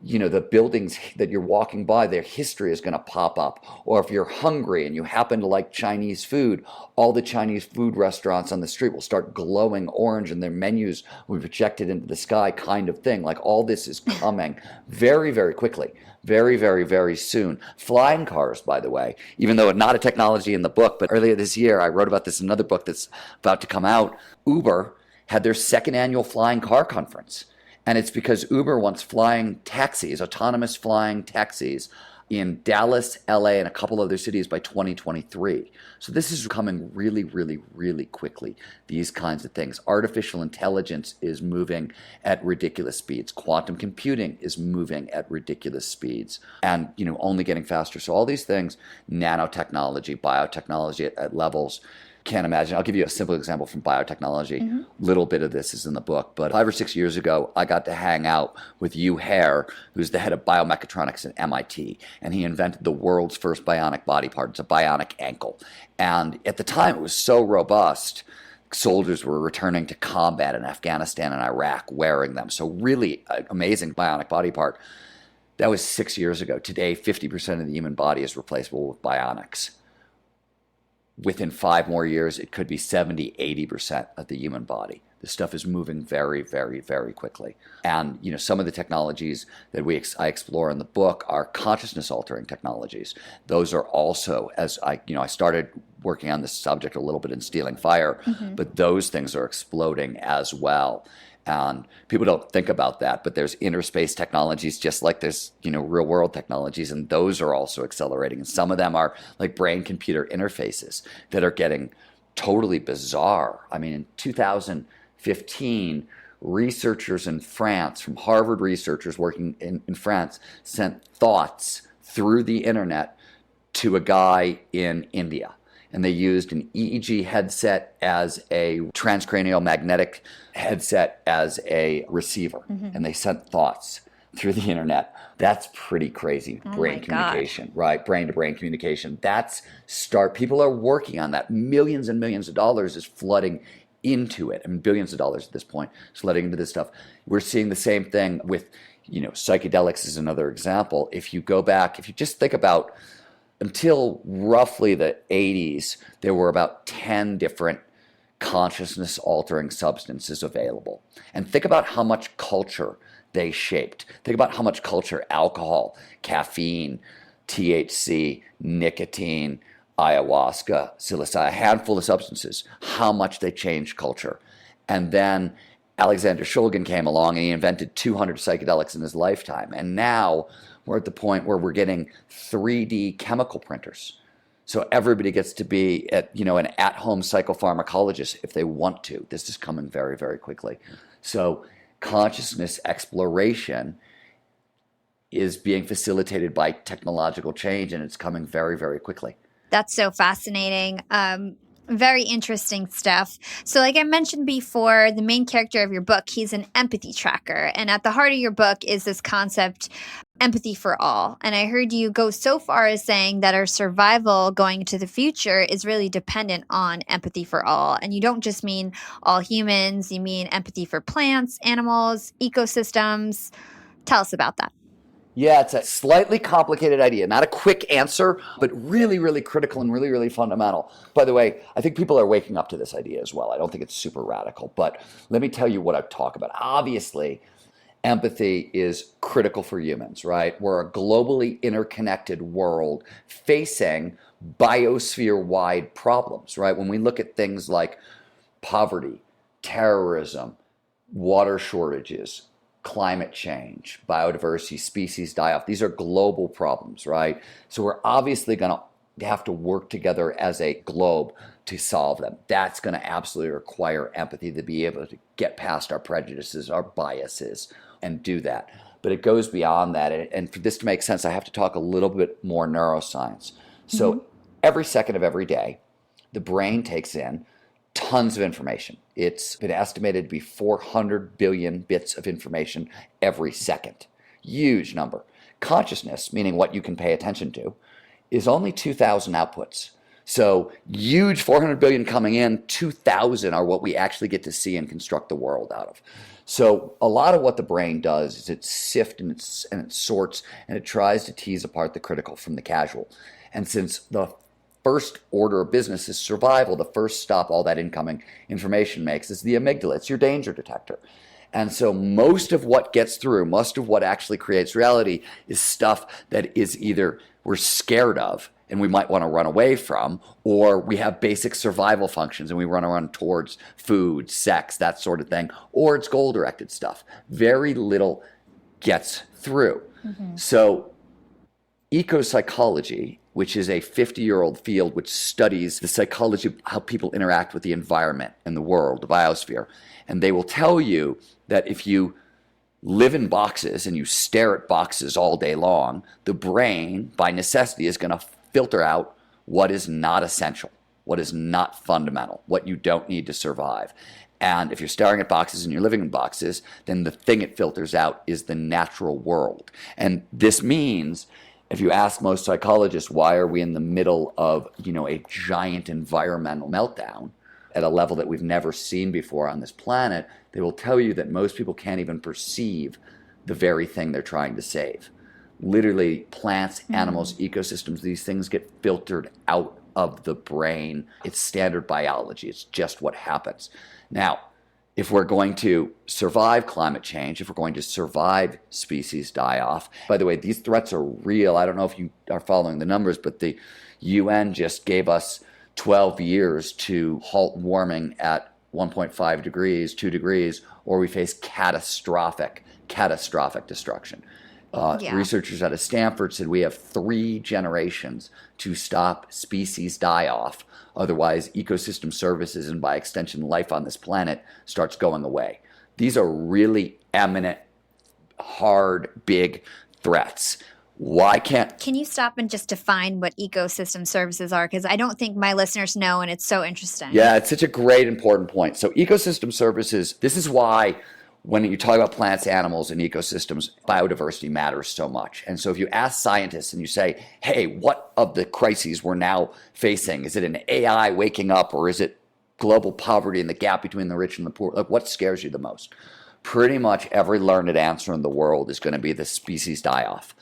the buildings that you're walking by, their history is going to pop up. Or if you're hungry and you happen to like Chinese food, all the Chinese food restaurants on the street will start glowing orange and their menus will be projected into the sky, kind of thing. Like, all this is coming very, very quickly. Very, very, very soon. Flying cars, by the way, even though not a technology in the book, but earlier this year, I wrote about this in another book that's about to come out. Uber had their second annual flying car conference. And it's because Uber wants flying taxis, autonomous flying taxis, in Dallas, LA, and a couple other cities by 2023. So this is coming really, really, really quickly, these kinds of things. Artificial intelligence is moving at ridiculous speeds. Quantum computing is moving at ridiculous speeds and, only getting faster. So all these things, nanotechnology, biotechnology at levels, can't imagine. I'll give you a simple example from biotechnology. Little bit of this is in the book, but 5 or 6 years ago, I got to hang out with Yu Hare, who's the head of biomechatronics at MIT, and he invented the world's first bionic body part. It's a bionic ankle. And at the time, it was so robust, soldiers were returning to combat in Afghanistan and Iraq wearing them. So really amazing bionic body part. That was 6 years ago. Today, 50% of the human body is replaceable with bionics. Within 5 more years, it could be 70, 80% of the human body. This stuff is moving very, very, very quickly. And, some of the technologies that I explore in the book are consciousness-altering technologies. Those are also, as I started working on this subject a little bit in Stealing Fire, but those things are exploding as well. And people don't think about that, but there's inner space technologies just like there's, real world technologies, and those are also accelerating. And some of them are like brain-computer interfaces that are getting totally bizarre. I mean, in 2015, researchers in France, from Harvard researchers working in France, sent thoughts through the internet to a guy in India. And they used an EEG headset as a transcranial magnetic headset as a receiver. And they sent thoughts through the internet. That's pretty crazy. Brain communication, right? Brain-to-brain communication. People are working on that. Millions and millions of dollars is flooding into it. I mean, billions of dollars at this point is flooding into this stuff. We're seeing the same thing with, psychedelics is another example. If you go back, if you just think about until roughly the 80s, there were about 10 different consciousness-altering substances available. And think about how much culture they shaped. Think about how much culture alcohol, caffeine, THC, nicotine, ayahuasca, psilocybin, a handful of substances, how much they changed culture. And then Alexander Shulgin came along and he invented 200 psychedelics in his lifetime. And now we're at the point where we're getting 3D chemical printers. So everybody gets to be an at-home psychopharmacologist if they want to. This is coming very, very quickly. So consciousness exploration is being facilitated by technological change, and it's coming very, very quickly. That's so fascinating. Very interesting stuff. So like I mentioned before, the main character of your book, he's an empathy tracker. And at the heart of your book is this concept, empathy for all. And I heard you go so far as saying that our survival going into the future is really dependent on empathy for all. And you don't just mean all humans, you mean empathy for plants, animals, ecosystems. Tell us about that. Yeah, it's a slightly complicated idea. Not a quick answer, but really, really critical and really, really fundamental. By the way, I think people are waking up to this idea as well. I don't think it's super radical, but let me tell you what I talk about. Obviously, empathy is critical for humans, right? We're a globally interconnected world facing biosphere-wide problems, right? When we look at things like poverty, terrorism, water shortages, climate change, biodiversity, species die-off. These are global problems, right? So we're obviously going to have to work together as a globe to solve them. That's going to absolutely require empathy to be able to get past our prejudices, our biases, and do that. But it goes beyond that. And for this to make sense, I have to talk a little bit more neuroscience. So every second of every day, the brain takes in tons of information. It's been estimated to be 400 billion bits of information every second. Huge number. Consciousness, meaning what you can pay attention to, is only 2,000 outputs. So huge 400 billion coming in, 2,000 are what we actually get to see and construct the world out of. So a lot of what the brain does is it sifts and it sorts and it tries to tease apart the critical from the casual. And since the first order of business is survival, the first stop all that incoming information makes is the amygdala. It's your danger detector. And so most of what gets through, most of what actually creates reality is stuff that is either we're scared of and we might want to run away from, or we have basic survival functions and we want to run towards food, sex, that sort of thing, or it's goal-directed stuff. Very little gets through. So ecopsychology, which is a 50-year-old field which studies the psychology of how people interact with the environment and the world, the biosphere, and they will tell you that if you live in boxes and you stare at boxes all day long, the brain, by necessity, is going to filter out what is not essential, what is not fundamental, what you don't need to survive. And if you're staring at boxes and you're living in boxes, then the thing it filters out is the natural world. And this means, if you ask most psychologists, why are we in the middle of, a giant environmental meltdown at a level that we've never seen before on this planet, they will tell you that most people can't even perceive the very thing they're trying to save. Literally, plants, animals, ecosystems, these things get filtered out of the brain. It's standard biology. It's just what happens. Now, if we're going to survive climate change, if we're going to survive species die-off, by the way, these threats are real. I don't know if you are following the numbers, but the UN just gave us 12 years to halt warming at 1.5 degrees, 2 degrees, or we face catastrophic destruction. Researchers out of Stanford said we have 3 generations to stop species die-off. Otherwise, ecosystem services and by extension life on this planet starts going away. These are really eminent, hard, big threats. Why can't... Can you stop and just define what ecosystem services are? Because I don't think my listeners know, and it's so interesting. Yeah, it's such a great, important point. So ecosystem services, this is why when you talk about plants, animals, and ecosystems, biodiversity matters so much. And so if you ask scientists and you say, hey, what of the crises we're now facing? Is it an AI waking up, or is it global poverty and the gap between the rich and the poor? Like, what scares you the most? Pretty much every learned answer in the world is going to be the species die-off.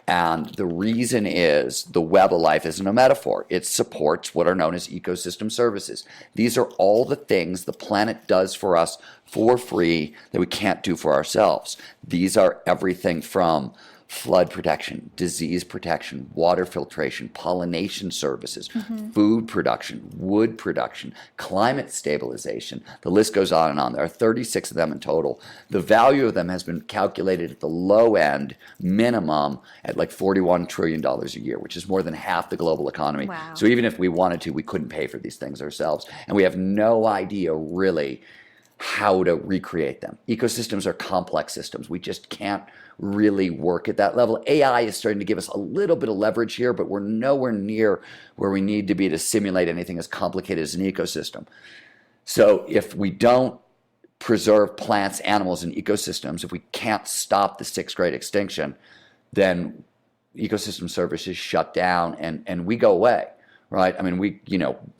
And the reason is the web of life isn't a metaphor. It supports what are known as ecosystem services. These are all the things the planet does for us for free that we can't do for ourselves. These are everything from flood protection, disease protection, water filtration, pollination services, food production, wood production, climate stabilization. The list goes on and on. There are 36 of them in total. The value of them has been calculated at the low end, minimum, at like $41 trillion a year, which is more than half the global economy. Wow. So even if we wanted to, we couldn't pay for these things ourselves. And we have no idea really how to recreate them. Ecosystems are complex systems. We just can't really work at that level. AI is starting to give us a little bit of leverage here, but we're nowhere near where we need to be to simulate anything as complicated as an ecosystem. So if we don't preserve plants, animals, and ecosystems, if we can't stop the 6th great extinction, then ecosystem services shut down and we go away. Right? I mean,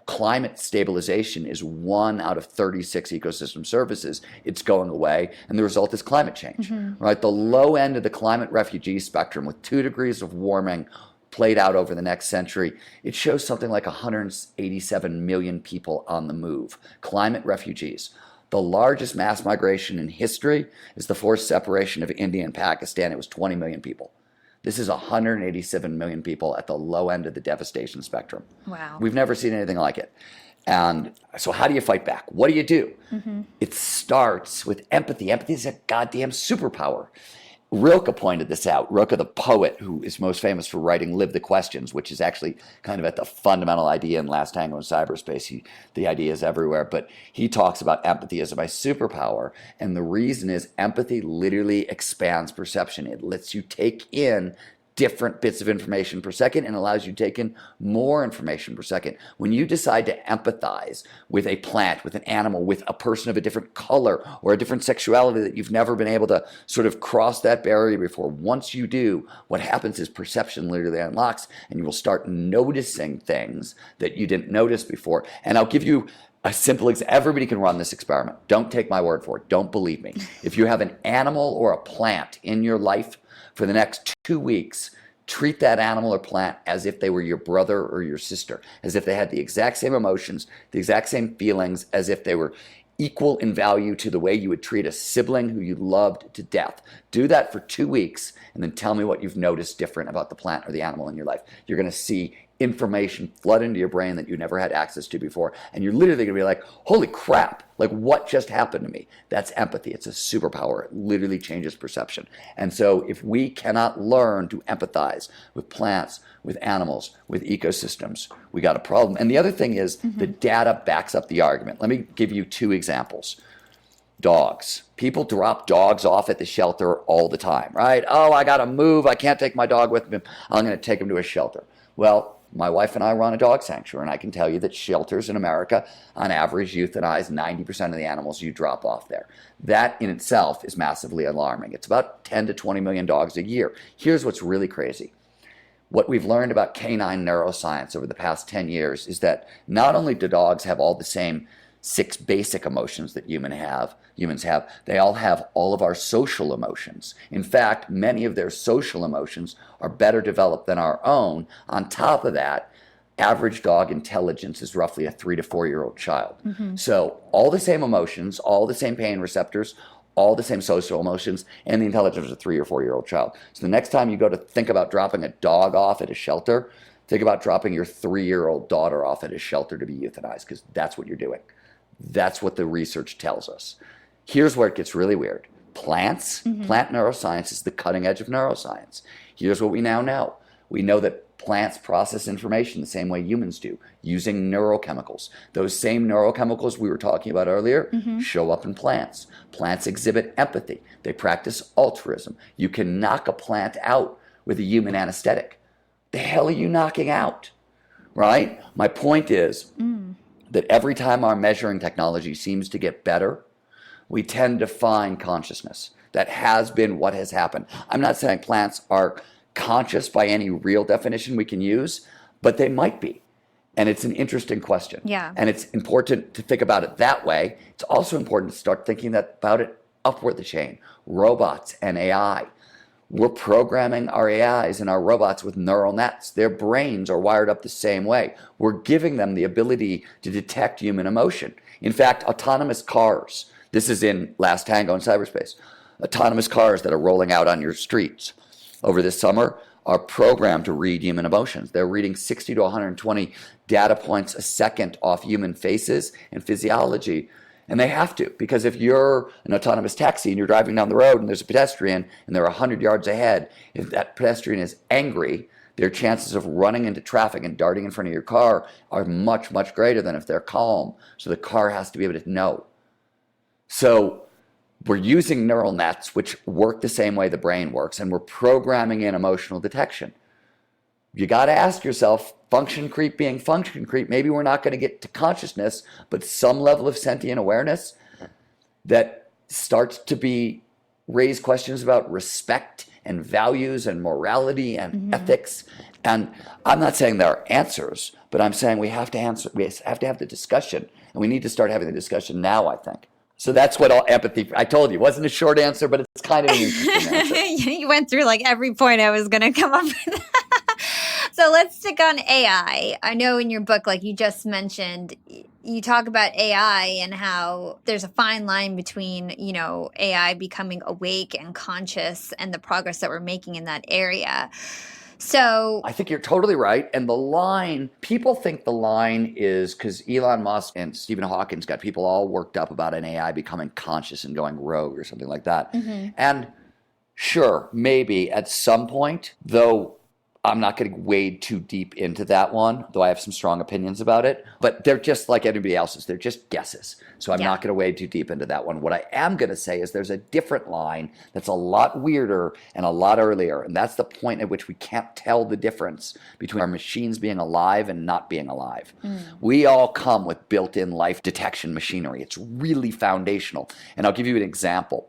climate stabilization is 1 out of 36 ecosystem services. It's going away, and the result is climate change. Right? The low end of the climate refugee spectrum, with 2 degrees of warming played out over the next century, it shows something like 187 million people on the move. Climate refugees. The largest mass migration in history is the forced separation of India and Pakistan. It was 20 million people. This is 187 million people at the low end of the devastation spectrum. Wow. We've never seen anything like it. And so how do you fight back? What do you do? It starts with empathy. Empathy is a goddamn superpower. Rilke pointed this out. Rilke, the poet who is most famous for writing Live the Questions, which is actually kind of at the fundamental idea in Last Tango in Cyberspace. The idea is everywhere, but he talks about empathy as my superpower. And the reason is empathy literally expands perception. It lets you take in different bits of information per second and allows you to take in more information per second. When you decide to empathize with a plant, with an animal, with a person of a different color or a different sexuality that you've never been able to sort of cross that barrier before, once you do, what happens is perception literally unlocks and you will start noticing things that you didn't notice before. And I'll give you a simple example. Everybody can run this experiment. Don't take my word for it. Don't believe me. If you have an animal or a plant in your life for the next 2 weeks, treat that animal or plant as if they were your brother or your sister, as if they had the exact same emotions, the exact same feelings, as if they were equal in value to the way you would treat a sibling who you loved to death. Do that for 2 weeks and then tell me what you've noticed different about the plant or the animal in your life. You're going to see information flood into your brain that you never had access to before. And you're literally going to be like, holy crap, like what just happened to me? That's empathy. It's a superpower. It literally changes perception. And so if we cannot learn to empathize with plants, with animals, with ecosystems, we got a problem. And the other thing is the data backs up the argument. Let me give you 2 examples. Dogs. People drop dogs off at the shelter all the time, right? Oh, I got to move. I can't take my dog with me. I'm going to take him to a shelter. Well, my wife and I run a dog sanctuary, and I can tell you that shelters in America, on average, euthanize 90% of the animals you drop off there. That in itself is massively alarming. It's about 10 to 20 million dogs a year. Here's what's really crazy. What we've learned about canine neuroscience over the past 10 years is that not only do dogs have all the same 6 basic emotions that humans have, they all have all of our social emotions. In fact, many of their social emotions are better developed than our own. On top of that, average dog intelligence is roughly a 3 to 4 year old child. So all the same emotions, all the same pain receptors, all the same social emotions, and the intelligence of a 3 or 4 year old child. So the next time you go to think about dropping a dog off at a shelter, think about dropping your 3-year-old daughter off at a shelter to be euthanized, because that's what you're doing. That's what the research tells us. Here's where it gets really weird. Plants, plant neuroscience is the cutting edge of neuroscience. Here's what we now know. We know that plants process information the same way humans do, using neurochemicals. Those same neurochemicals we were talking about earlier show up in plants. Plants exhibit empathy. They practice altruism. You can knock a plant out with a human anesthetic. The hell are you knocking out? Right? My point is that every time our measuring technology seems to get better, we tend to find consciousness. That has been what has happened. I'm not saying plants are conscious by any real definition we can use, but they might be. And it's an interesting question. Yeah. And it's important to think about it that way. It's also important to start thinking about it upward the chain. Robots and AI. We're programming our AIs and our robots with neural nets. Their brains are wired up the same way. We're giving them the ability to detect human emotion. In fact, autonomous cars, this is in Last Tango in cyberspace, autonomous cars that are rolling out on your streets over this summer are programmed to read human emotions. They're reading 60 to 120 data points a second off human faces and physiology. And they have to, because if you're an autonomous taxi and you're driving down the road and there's a pedestrian and they're 100 yards ahead, if that pedestrian is angry, their chances of running into traffic and darting in front of your car are much, much greater than if they're calm. So the car has to be able to know. So we're using neural nets, which work the same way the brain works, and we're programming in emotional detection. You got to ask yourself, function creep being function creep, maybe we're not going to get to consciousness, but some level of sentient awareness that starts to raise questions about respect and values and morality and ethics. And I'm not saying there are answers, but I'm saying we have to have the discussion, and we need to start having the discussion now, I think. So that's what all empathy, I told you, it wasn't a short answer, but it's kind of an interesting answer. You went through like every point I was going to come up with. So let's stick on AI. I know in your book, like you just mentioned, you talk about AI and how there's a fine line between, AI becoming awake and conscious and the progress that we're making in that area. So I think you're totally right. And the line, people think the line is because Elon Musk and Stephen Hawking's got people all worked up about an AI becoming conscious and going rogue or something like that. And sure, maybe at some point, though I'm not going to wade too deep into that one, though I have some strong opinions about it. But they're just like anybody else's. They're just guesses. So I'm not going to wade too deep into that one. What I am going to say is there's a different line that's a lot weirder and a lot earlier. And that's the point at which we can't tell the difference between our machines being alive and not being alive. We all come with built-in life detection machinery. It's really foundational. And I'll give you an example.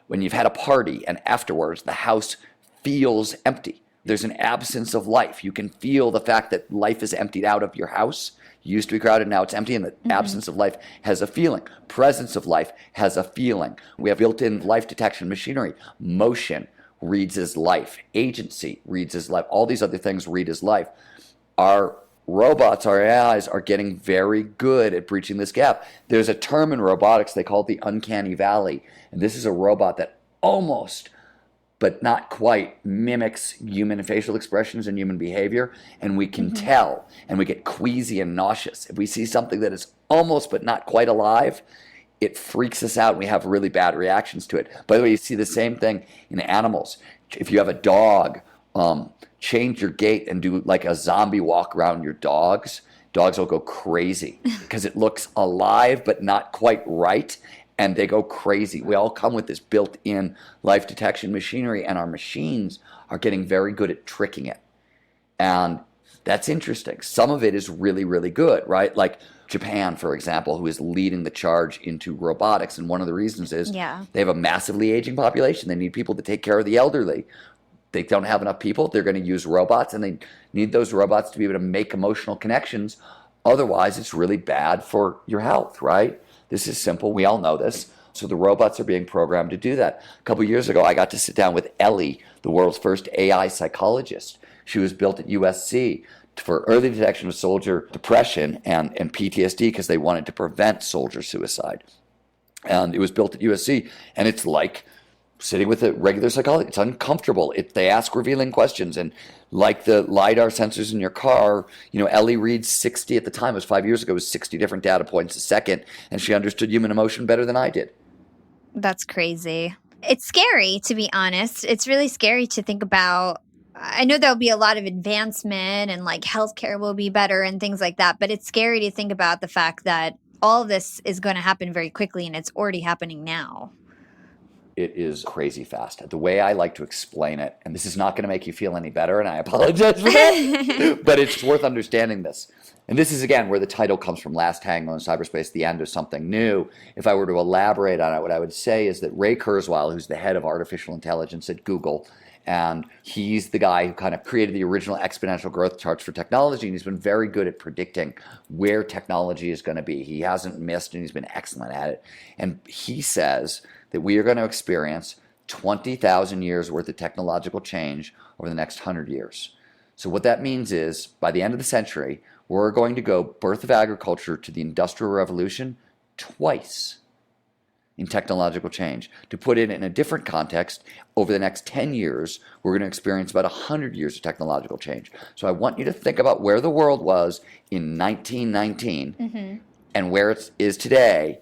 When you've had a party and afterwards the house feels empty. There's an absence of life. You can feel the fact that life is emptied out of your house. It used to be crowded, now it's empty, and the absence of life has a feeling. Presence of life has a feeling. We have built-in life detection machinery. Motion reads as life. Agency reads as life. All these other things read as life. Our robots, our AIs, are getting very good at breaching this gap. There's a term in robotics, they call it the uncanny valley. And this is a robot that almost, but not quite, mimics human facial expressions and human behavior. And we can tell, and we get queasy and nauseous. If we see something that is almost but not quite alive, it freaks us out and we have really bad reactions to it. By the way, you see the same thing in animals. If you have a dog, change your gait and do like a zombie walk around your dogs. Dogs will go crazy because it looks alive but not quite right. And they go crazy. We all come with this built-in life detection machinery, and our machines are getting very good at tricking it. And that's interesting. Some of it is really, really good, right? Like Japan, for example, who is leading the charge into robotics. And one of the reasons is they have a massively aging population. They need people to take care of the elderly. They don't have enough people. They're going to use robots, and they need those robots to be able to make emotional connections. Otherwise, it's really bad for your health, right? This is simple. We all know this. So the robots are being programmed to do that. A couple of years ago, I got to sit down with Ellie, the world's first AI psychologist. She was built at USC for early detection of soldier depression and PTSD because they wanted to prevent soldier suicide. And it was built at USC, and it's like sitting with a regular psychologist. It's uncomfortable. They ask revealing questions, and like the LiDAR sensors in your car, Ellie reads 60 at the time. It was 5 years ago. It was 60 different data points a second, and she understood human emotion better than I did. That's crazy. It's scary, to be honest. It's really scary to think about. I know there'll be a lot of advancement and like healthcare will be better and things like that, but it's scary to think about the fact that all of this is going to happen very quickly and it's already happening now. It is crazy fast. The way I like to explain it, and this is not going to make you feel any better, and I apologize for that, but it's worth understanding this. And this is, again, where the title comes from, Last Tango in Cyberspace, the end of something new. If I were to elaborate on it, what I would say is that Ray Kurzweil, who's the head of artificial intelligence at Google, and he's the guy who kind of created the original exponential growth charts for technology, and he's been very good at predicting where technology is going to be. He hasn't missed, and he's been excellent at it. And he says that we are going to experience 20,000 years worth of technological change over the next 100 years. So what that means is, by the end of the century, we're going to go birth of agriculture to the Industrial Revolution twice in technological change. To put it in a different context, over the next 10 years, we're going to experience about 100 years of technological change. So I want you to think about where the world was in 1919 and where it is today,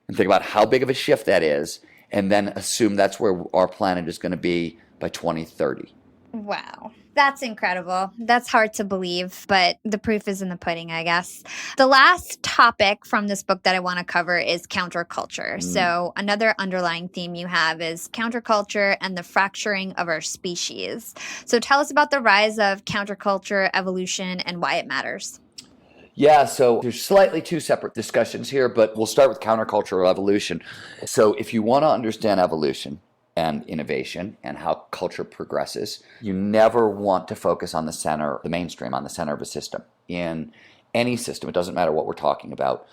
and think about how big of a shift that is, and then assume that's where our planet is going to be by 2030. Wow. That's incredible. That's hard to believe, but the proof is in the pudding, I guess. The last topic from this book that I want to cover is counterculture. So another underlying theme you have is counterculture and the fracturing of our species. So tell us about the rise of counterculture, evolution, and why it matters. Yeah, so there's slightly two separate discussions here, but we'll start with counterculture or evolution. So if you want to understand evolution and innovation and how culture progresses, you never want to focus on the center, the mainstream, on the center of a system. In any system, it doesn't matter what we're talking about,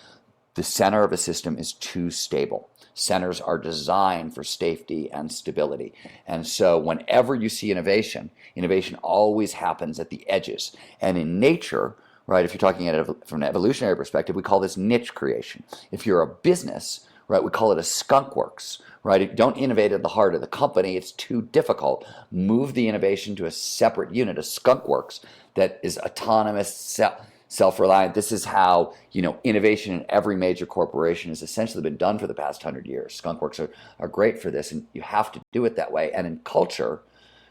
the center of a system is too stable. Centers are designed for safety and stability. And so whenever you see innovation, innovation always happens at the edges. And in nature, right, if you're talking from an evolutionary perspective, we call this niche creation. If you're a business, right, we call it a skunk works, right? Don't innovate at the heart of the company. It's too difficult. Move the innovation to a separate unit, a skunk works that is autonomous, self-reliant. This is how, innovation in every major corporation has essentially been done for the past 100 years. Skunk works are great for this, and you have to do it that way. And in culture,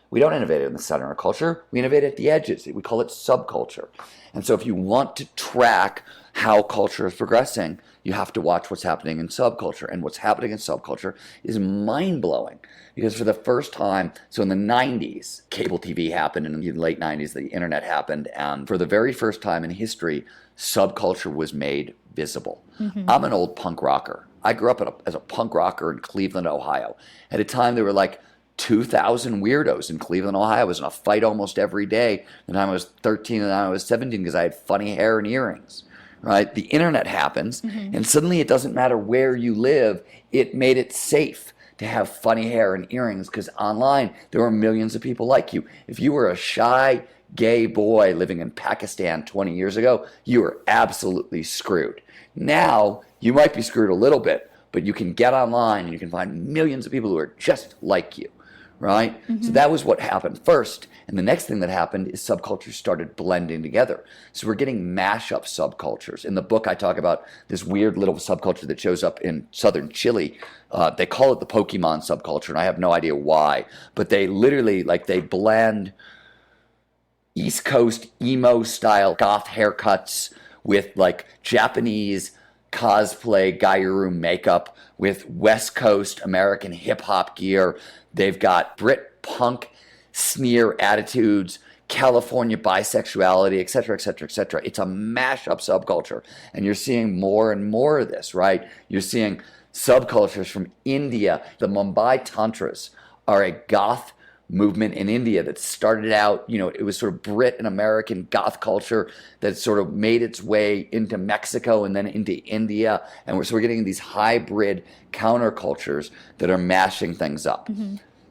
We don't innovate in the center of culture. We innovate at the edges. We call it subculture. And so if you want to track how culture is progressing, you have to watch what's happening in subculture. And what's happening in subculture is mind-blowing. Because for the first time, so in the 90s, cable TV happened, and in the late 90s, the internet happened. And for the very first time in history, subculture was made visible. I'm an old punk rocker. I grew up as a punk rocker in Cleveland, Ohio. At a time, there were like 2,000 weirdos in Cleveland, Ohio. I was in a fight almost every day. And I was 13 and I was 17 because I had funny hair and earrings. Right? The internet happens, and suddenly it doesn't matter where you live. It made it safe to have funny hair and earrings because online there were millions of people like you. If you were a shy gay boy living in Pakistan 20 years ago, you were absolutely screwed. Now you might be screwed a little bit, but you can get online and you can find millions of people who are just like you. Right? So that was what happened first. And the next thing that happened is subcultures started blending together. So we're getting mashup subcultures. In the book, I talk about this weird little subculture that shows up in southern Chile. They call it the Pokemon subculture, and I have no idea why. But they literally, they blend East Coast emo style goth haircuts with Japanese cosplay Gyaru makeup with West Coast American hip hop gear. They've got Brit punk sneer attitudes, California bisexuality, et cetera, et cetera, et cetera. It's a mashup subculture. And you're seeing more and more of this, right? You're seeing subcultures from India. The Mumbai Tantras are a goth movement in India that started out, it was sort of Brit and American goth culture that sort of made its way into Mexico and then into India. And we're getting these hybrid countercultures that are mashing things up.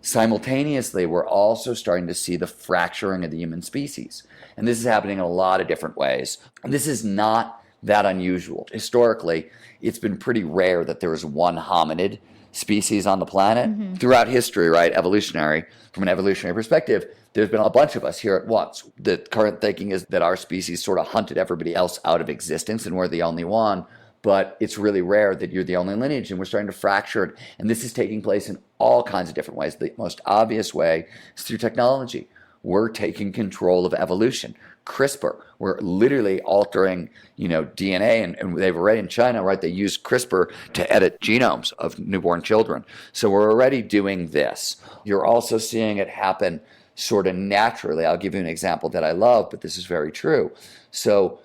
Simultaneously, we're also starting to see the fracturing of the human species. And this is happening in a lot of different ways. And this is not that unusual. Historically, it's been pretty rare that there is one hominid species on the planet. Throughout history, right, from an evolutionary perspective, there's been a bunch of us here at once. The current thinking is that our species sort of hunted everybody else out of existence and we're the only one. But it's really rare that you're the only lineage, and we're starting to fracture it. And this is taking place in all kinds of different ways. The most obvious way is through technology. We're taking control of evolution. CRISPR, we're literally altering, DNA, and they've already in China, right? They use CRISPR to edit genomes of newborn children. So we're already doing this. You're also seeing it happen sort of naturally. I'll give you an example that I love, but this is very true. So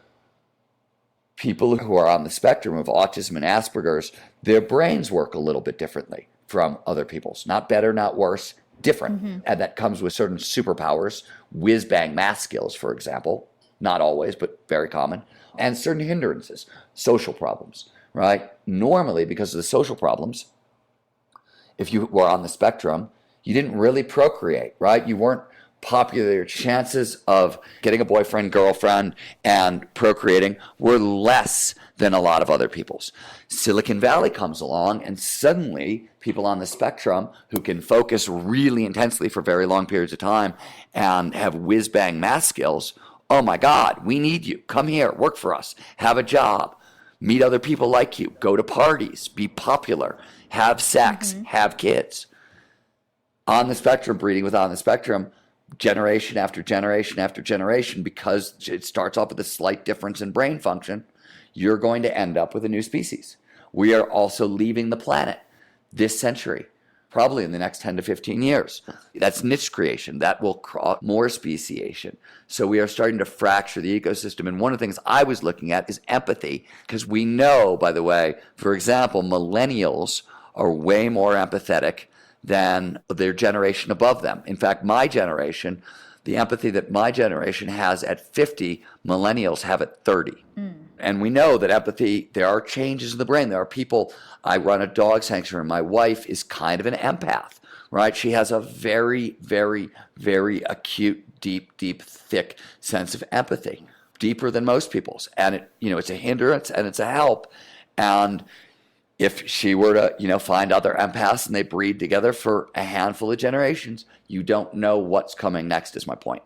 people who are on the spectrum of autism and Asperger's, their brains work a little bit differently from other people's. Not better, not worse, different. And that comes with certain superpowers, whiz-bang math skills, for example. Not always, but very common. And certain hindrances, social problems, right? Normally, because of the social problems, if you were on the spectrum, you didn't really procreate, right? You weren't popular. Your chances of getting a boyfriend, girlfriend, and procreating were less than a lot of other people's. Silicon Valley comes along, and suddenly people on the spectrum who can focus really intensely for very long periods of time and have whiz-bang math skills, oh my God, we need you. Come here, work for us, have a job, meet other people like you, go to parties, be popular, have sex, have kids. On the spectrum, breeding with on the spectrum, generation after generation after generation, because it starts off with a slight difference in brain function, you're going to end up with a new species. We are also leaving the planet this century, probably in the next 10 to 15 years. That's niche creation. That will cause more speciation. So we are starting to fracture the ecosystem. And one of the things I was looking at is empathy, because we know, by the way, for example, millennials are way more empathetic than their generation above them. In fact, my generation, the empathy that my generation has at 50, millennials have at 30. And we know that empathy, there are changes in the brain. There are people, I run a dog sanctuary. My wife is kind of an empath, right? She has a very, very, very acute, deep, thick sense of empathy, deeper than most people's. And it's a hindrance and it's a help. And if she were to, find other empaths and they breed together for a handful of generations, you don't know what's coming next, is my point.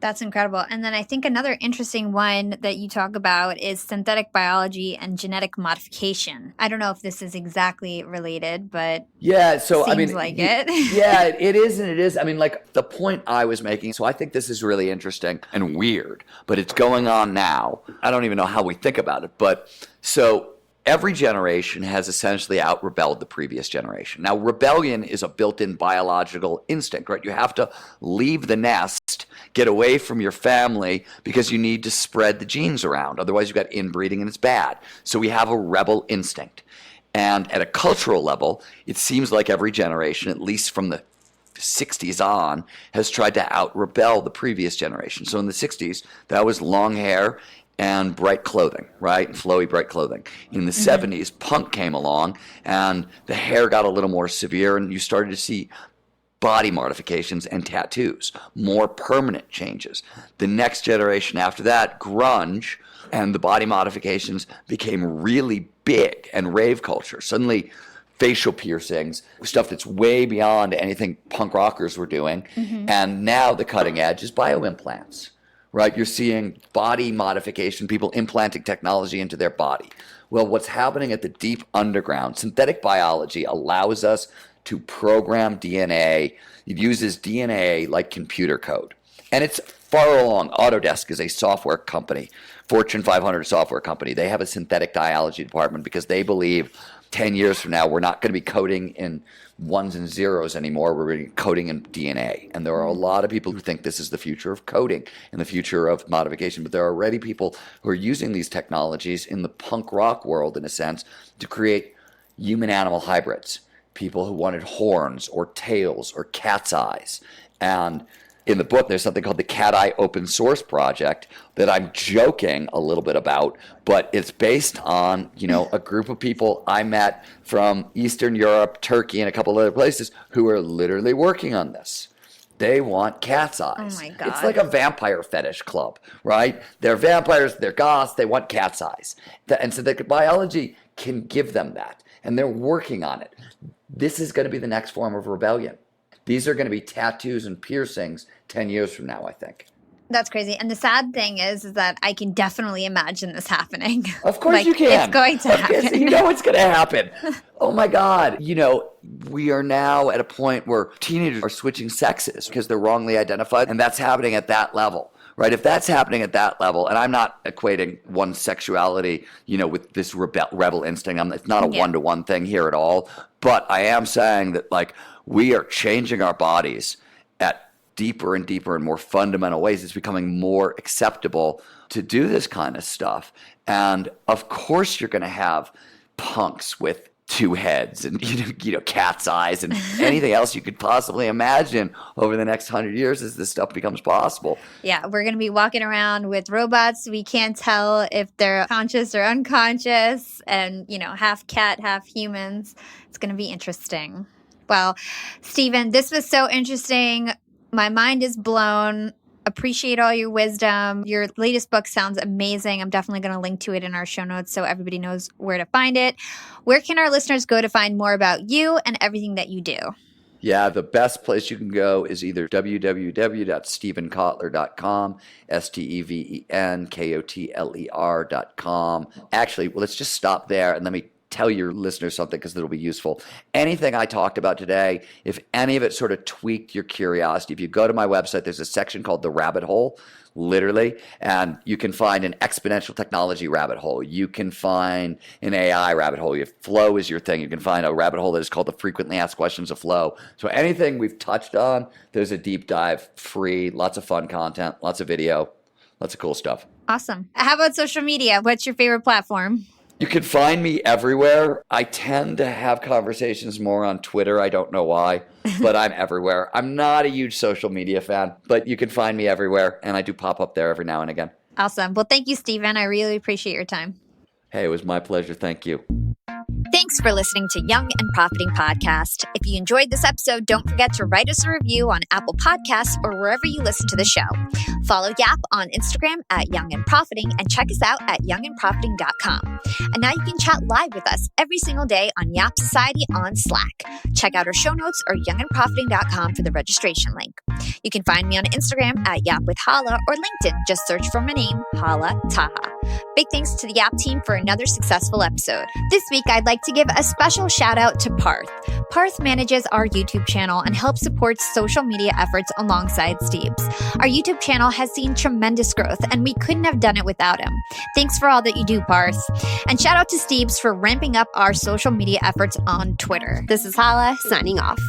That's incredible. And then I think another interesting one that you talk about is synthetic biology and genetic modification. I don't know if this is exactly related, but Yeah, so I seems mean, like it. yeah, it is and it is. I mean, like the point I was making, so I think this is really interesting and weird, but it's going on now. I don't even know how we think about it, but so every generation has essentially out rebelled the previous generation. Now, rebellion is a built in biological instinct, right? You have to leave the nest, get away from your family because you need to spread the genes around. Otherwise, you've got inbreeding and it's bad. So we have a rebel instinct. And at a cultural level, it seems like every generation, at least from the 60s on, has tried to out rebel the previous generation. So in the 60s, that was long hair and bright clothing, right? And flowy, bright clothing. In the 70s, punk came along and the hair got a little more severe, and you started to see body modifications and tattoos, more permanent changes. The next generation after that, grunge, and the body modifications became really big, and rave culture. Suddenly, facial piercings, stuff that's way beyond anything punk rockers were doing. And now the cutting edge is bioimplants, right? You're seeing body modification, people implanting technology into their body. Well, what's happening at the deep underground, synthetic biology allows us to program DNA. It uses DNA like computer code. And it's far along. Autodesk is a software company, Fortune 500 software company. They have a synthetic biology department because they believe 10 years from now, we're not going to be coding in ones and zeros anymore. We're going to be coding in DNA. And there are a lot of people who think this is the future of coding and the future of modification. But there are already people who are using these technologies in the punk rock world, in a sense, to create human-animal hybrids. People who wanted horns or tails or cat's eyes. And in the book, there's something called the Cat Eye Open Source Project that I'm joking a little bit about, but it's based on, a group of people I met from Eastern Europe, Turkey, and a couple other places who are literally working on this. They want cat's eyes. Oh my God. It's like a vampire fetish club, right? They're vampires, they're goths, they want cat's eyes. And so the biology can give them that, and they're working on it. This is going to be the next form of rebellion. These are going to be tattoos and piercings 10 years from now, I think. That's crazy. And the sad thing is that I can definitely imagine this happening. Of course you can. It's going to happen. You know it's going to happen. Oh my God. We are now at a point where teenagers are switching sexes because they're wrongly identified, and that's happening at that level. Right? If that's happening at that level, and I'm not equating one sexuality, with this rebel instinct. It's not a one-to-one thing here at all. But I am saying that, we are changing our bodies at deeper and deeper and more fundamental ways. It's becoming more acceptable to do this kind of stuff. And of course, you're going to have punks with two heads and cat's eyes and anything else you could possibly imagine over the next 100 years as this stuff becomes possible. Yeah, we're going to be walking around with robots. We can't tell if they're conscious or unconscious, and half cat, half humans. It's going to be interesting. Well, Steven, this was so interesting. My mind is blown. Appreciate all your wisdom. Your latest book sounds amazing. I'm definitely going to link to it in our show notes so everybody knows where to find it. Where can our listeners go to find more about you and everything that you do? Yeah, the best place you can go is either www.stevenkotler.com, StevenKotler.com. Actually, let's just stop there and let me tell your listeners something because it'll be useful. Anything I talked about today, if any of it sort of tweaked your curiosity, if you go to my website, there's a section called The Rabbit Hole, literally, and you can find an exponential technology rabbit hole. You can find an AI rabbit hole. If flow is your thing, you can find a rabbit hole that is called the Frequently Asked Questions of Flow. So anything we've touched on, there's a deep dive, free, lots of fun content, lots of video, lots of cool stuff. Awesome. How about social media? What's your favorite platform? You can find me everywhere. I tend to have conversations more on Twitter. I don't know why, but I'm everywhere. I'm not a huge social media fan, but you can find me everywhere, and I do pop up there every now and again. Awesome. Well, thank you, Steven. I really appreciate your time. Hey, it was my pleasure. Thank you. Thanks for listening to Young and Profiting Podcast. If you enjoyed this episode, don't forget to write us a review on Apple Podcasts or wherever you listen to the show. Follow Yap on Instagram at Young and Profiting and check us out at youngandprofiting.com. And now you can chat live with us every single day on Yap Society on Slack. Check out our show notes or youngandprofiting.com for the registration link. You can find me on Instagram at Yap with Hala or LinkedIn. Just search for my name, Hala Taha. Big thanks to the Yap team for another successful episode. This week, I'd like to give a special shout out to Parth. Parth manages our YouTube channel and helps support social media efforts alongside Steve's. Our YouTube channel has seen tremendous growth, and we couldn't have done it without him. Thanks for all that you do, Parth. And shout out to Steve's for ramping up our social media efforts on Twitter. This is Hala signing off.